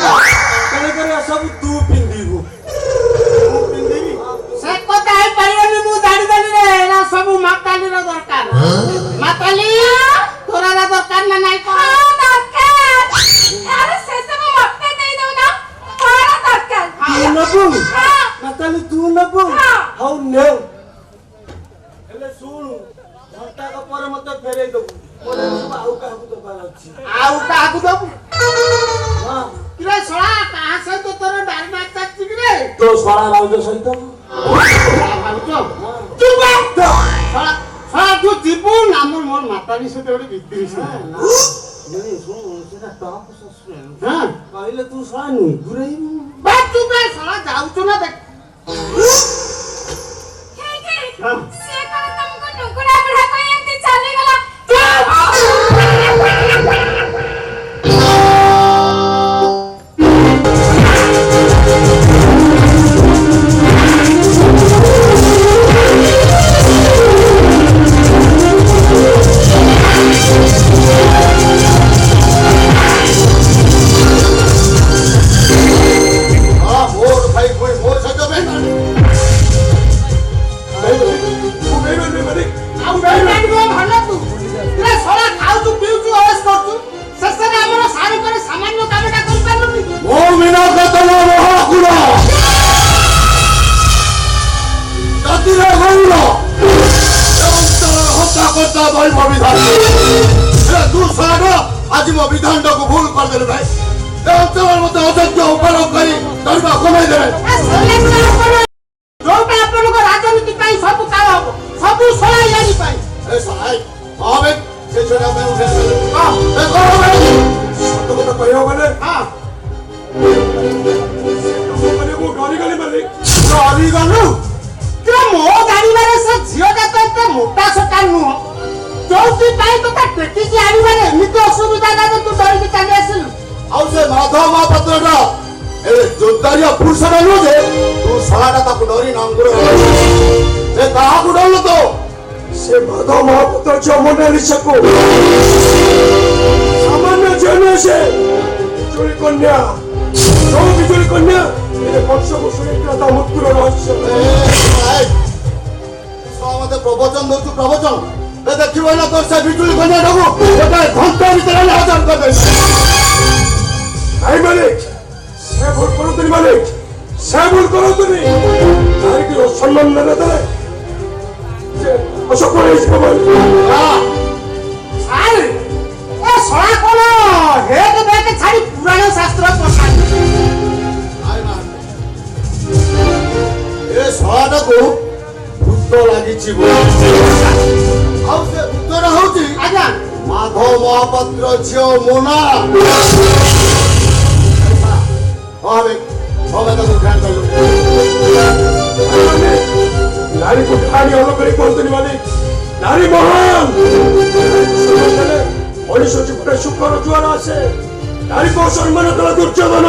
Speaker 8: ତେଣୁକରି ସବୁ ତୁ ପିନ୍ଧିବୁ।
Speaker 1: ମୁଁ ପିନ୍ଧିବି ସେ କଥା ହେଇପାରିବନି। ମୁଁ ଜାଣିଦେଲି ରେ ଏରା ସବୁ ମାତାଲିର ଦରକାର। ମାତାଲି ତୋର ଦରକାର ନା ନାଇଁ? କଣ
Speaker 2: ଦରକାର? ଆରେ ସେ ସବୁ ମତେ ଦେଇ ଦଉନା। କଣ ଦରକାର?
Speaker 8: ତୁ ନବୁ ମାତାଲି ତୁ ନବୁ? ହଉ ନେ। ହେଲେ ଶୁଣୁ ଘଣ୍ଟାକ ପରେ ମତେ ଫେରେଇ ଦବୁ। ଆଉ କାହାକୁ ଦବାର ଅଛି।
Speaker 1: ଆଉ କାହାକୁ ଦବୁ?
Speaker 8: ହଁ
Speaker 1: କିରେ ଶଳା କାହା ସହିତ ତୋର ଡାରି ମାରି ଚାଲିଛି କିରେ?
Speaker 8: ତୋ ଶଳା ଭାଉଜ ସହିତ।
Speaker 1: ଭାବୁଛ ଶଳା ତୁ ଯିବୁ ନା? ମୋର ମାତାଲି ସହିତ ଗୋଟେ ବିକ୍ରି
Speaker 8: କହିଲେ ତୁ ଶଳା ନୁଗୁରେଇବୁ।
Speaker 1: ତୁ ଶଳା ଯାଉଛୁ ନା ଦେଖ।
Speaker 2: ସେ କଣ ତମକୁ ନୁଗୁରା ବୁଢା କହି ଏମିତି ଚାଲିଗଲା?
Speaker 3: आज मो विधान को भूल कर दे भाई अंचल मत अयोग्य उपयोग करी दरबा कमाई देबे।
Speaker 1: जोटा अपन को राजनीति पाई सब काम हो सब सला यानी पाई।
Speaker 3: ए सहाय आवे से छोड़ा मैं उठे हां ए करो भाई तो कहियो बोले हां तो बोले वो गाड़ी गली मालिक
Speaker 1: डरी गलु कि मो गाड़ी मारे से झियो का तो मोटा सटा नु जोटी पाई तो टेकी की आनी मारे एमिति असुविधा ना तू डरी के चली आसिलु।
Speaker 3: आउ से माधव महापात्रटा ए जोदारिया पुरुष नु जे तू सलाटा ताको डरी नांगुर ए काहा को डरलो तो से माधव महापात्र जमने लिसको सामान्य जने से बिजुली कन्या जो बिजुली कन्या ए वर्ष को सुनिता मुक्तिर रहस्य ए सामते प्रवचन दो प्रवचन ए देखिबो ना तो से बिजुली कन्या डगो एटा घंटा भीतर हजार कर दे। आई मालिक से भूल करो तुनी मालिक से भूल करो तुनी तार की सम्मान न देले जे अशोक इस कमल हां
Speaker 1: आई ए सळा कोन हे के देख छाड़ी पुराण शास्त्र पढ़ा आई ना
Speaker 3: को भूत लगी भूतर हूँ
Speaker 1: ଆଜ୍ଞା
Speaker 3: माधव महापात्र झील मोना
Speaker 5: नारी को ठाणी अलग कर कहते माने नारी महान मनुष्य जीवन सुखर जुआर आसे नारी को सम्मान कला दुर्योधन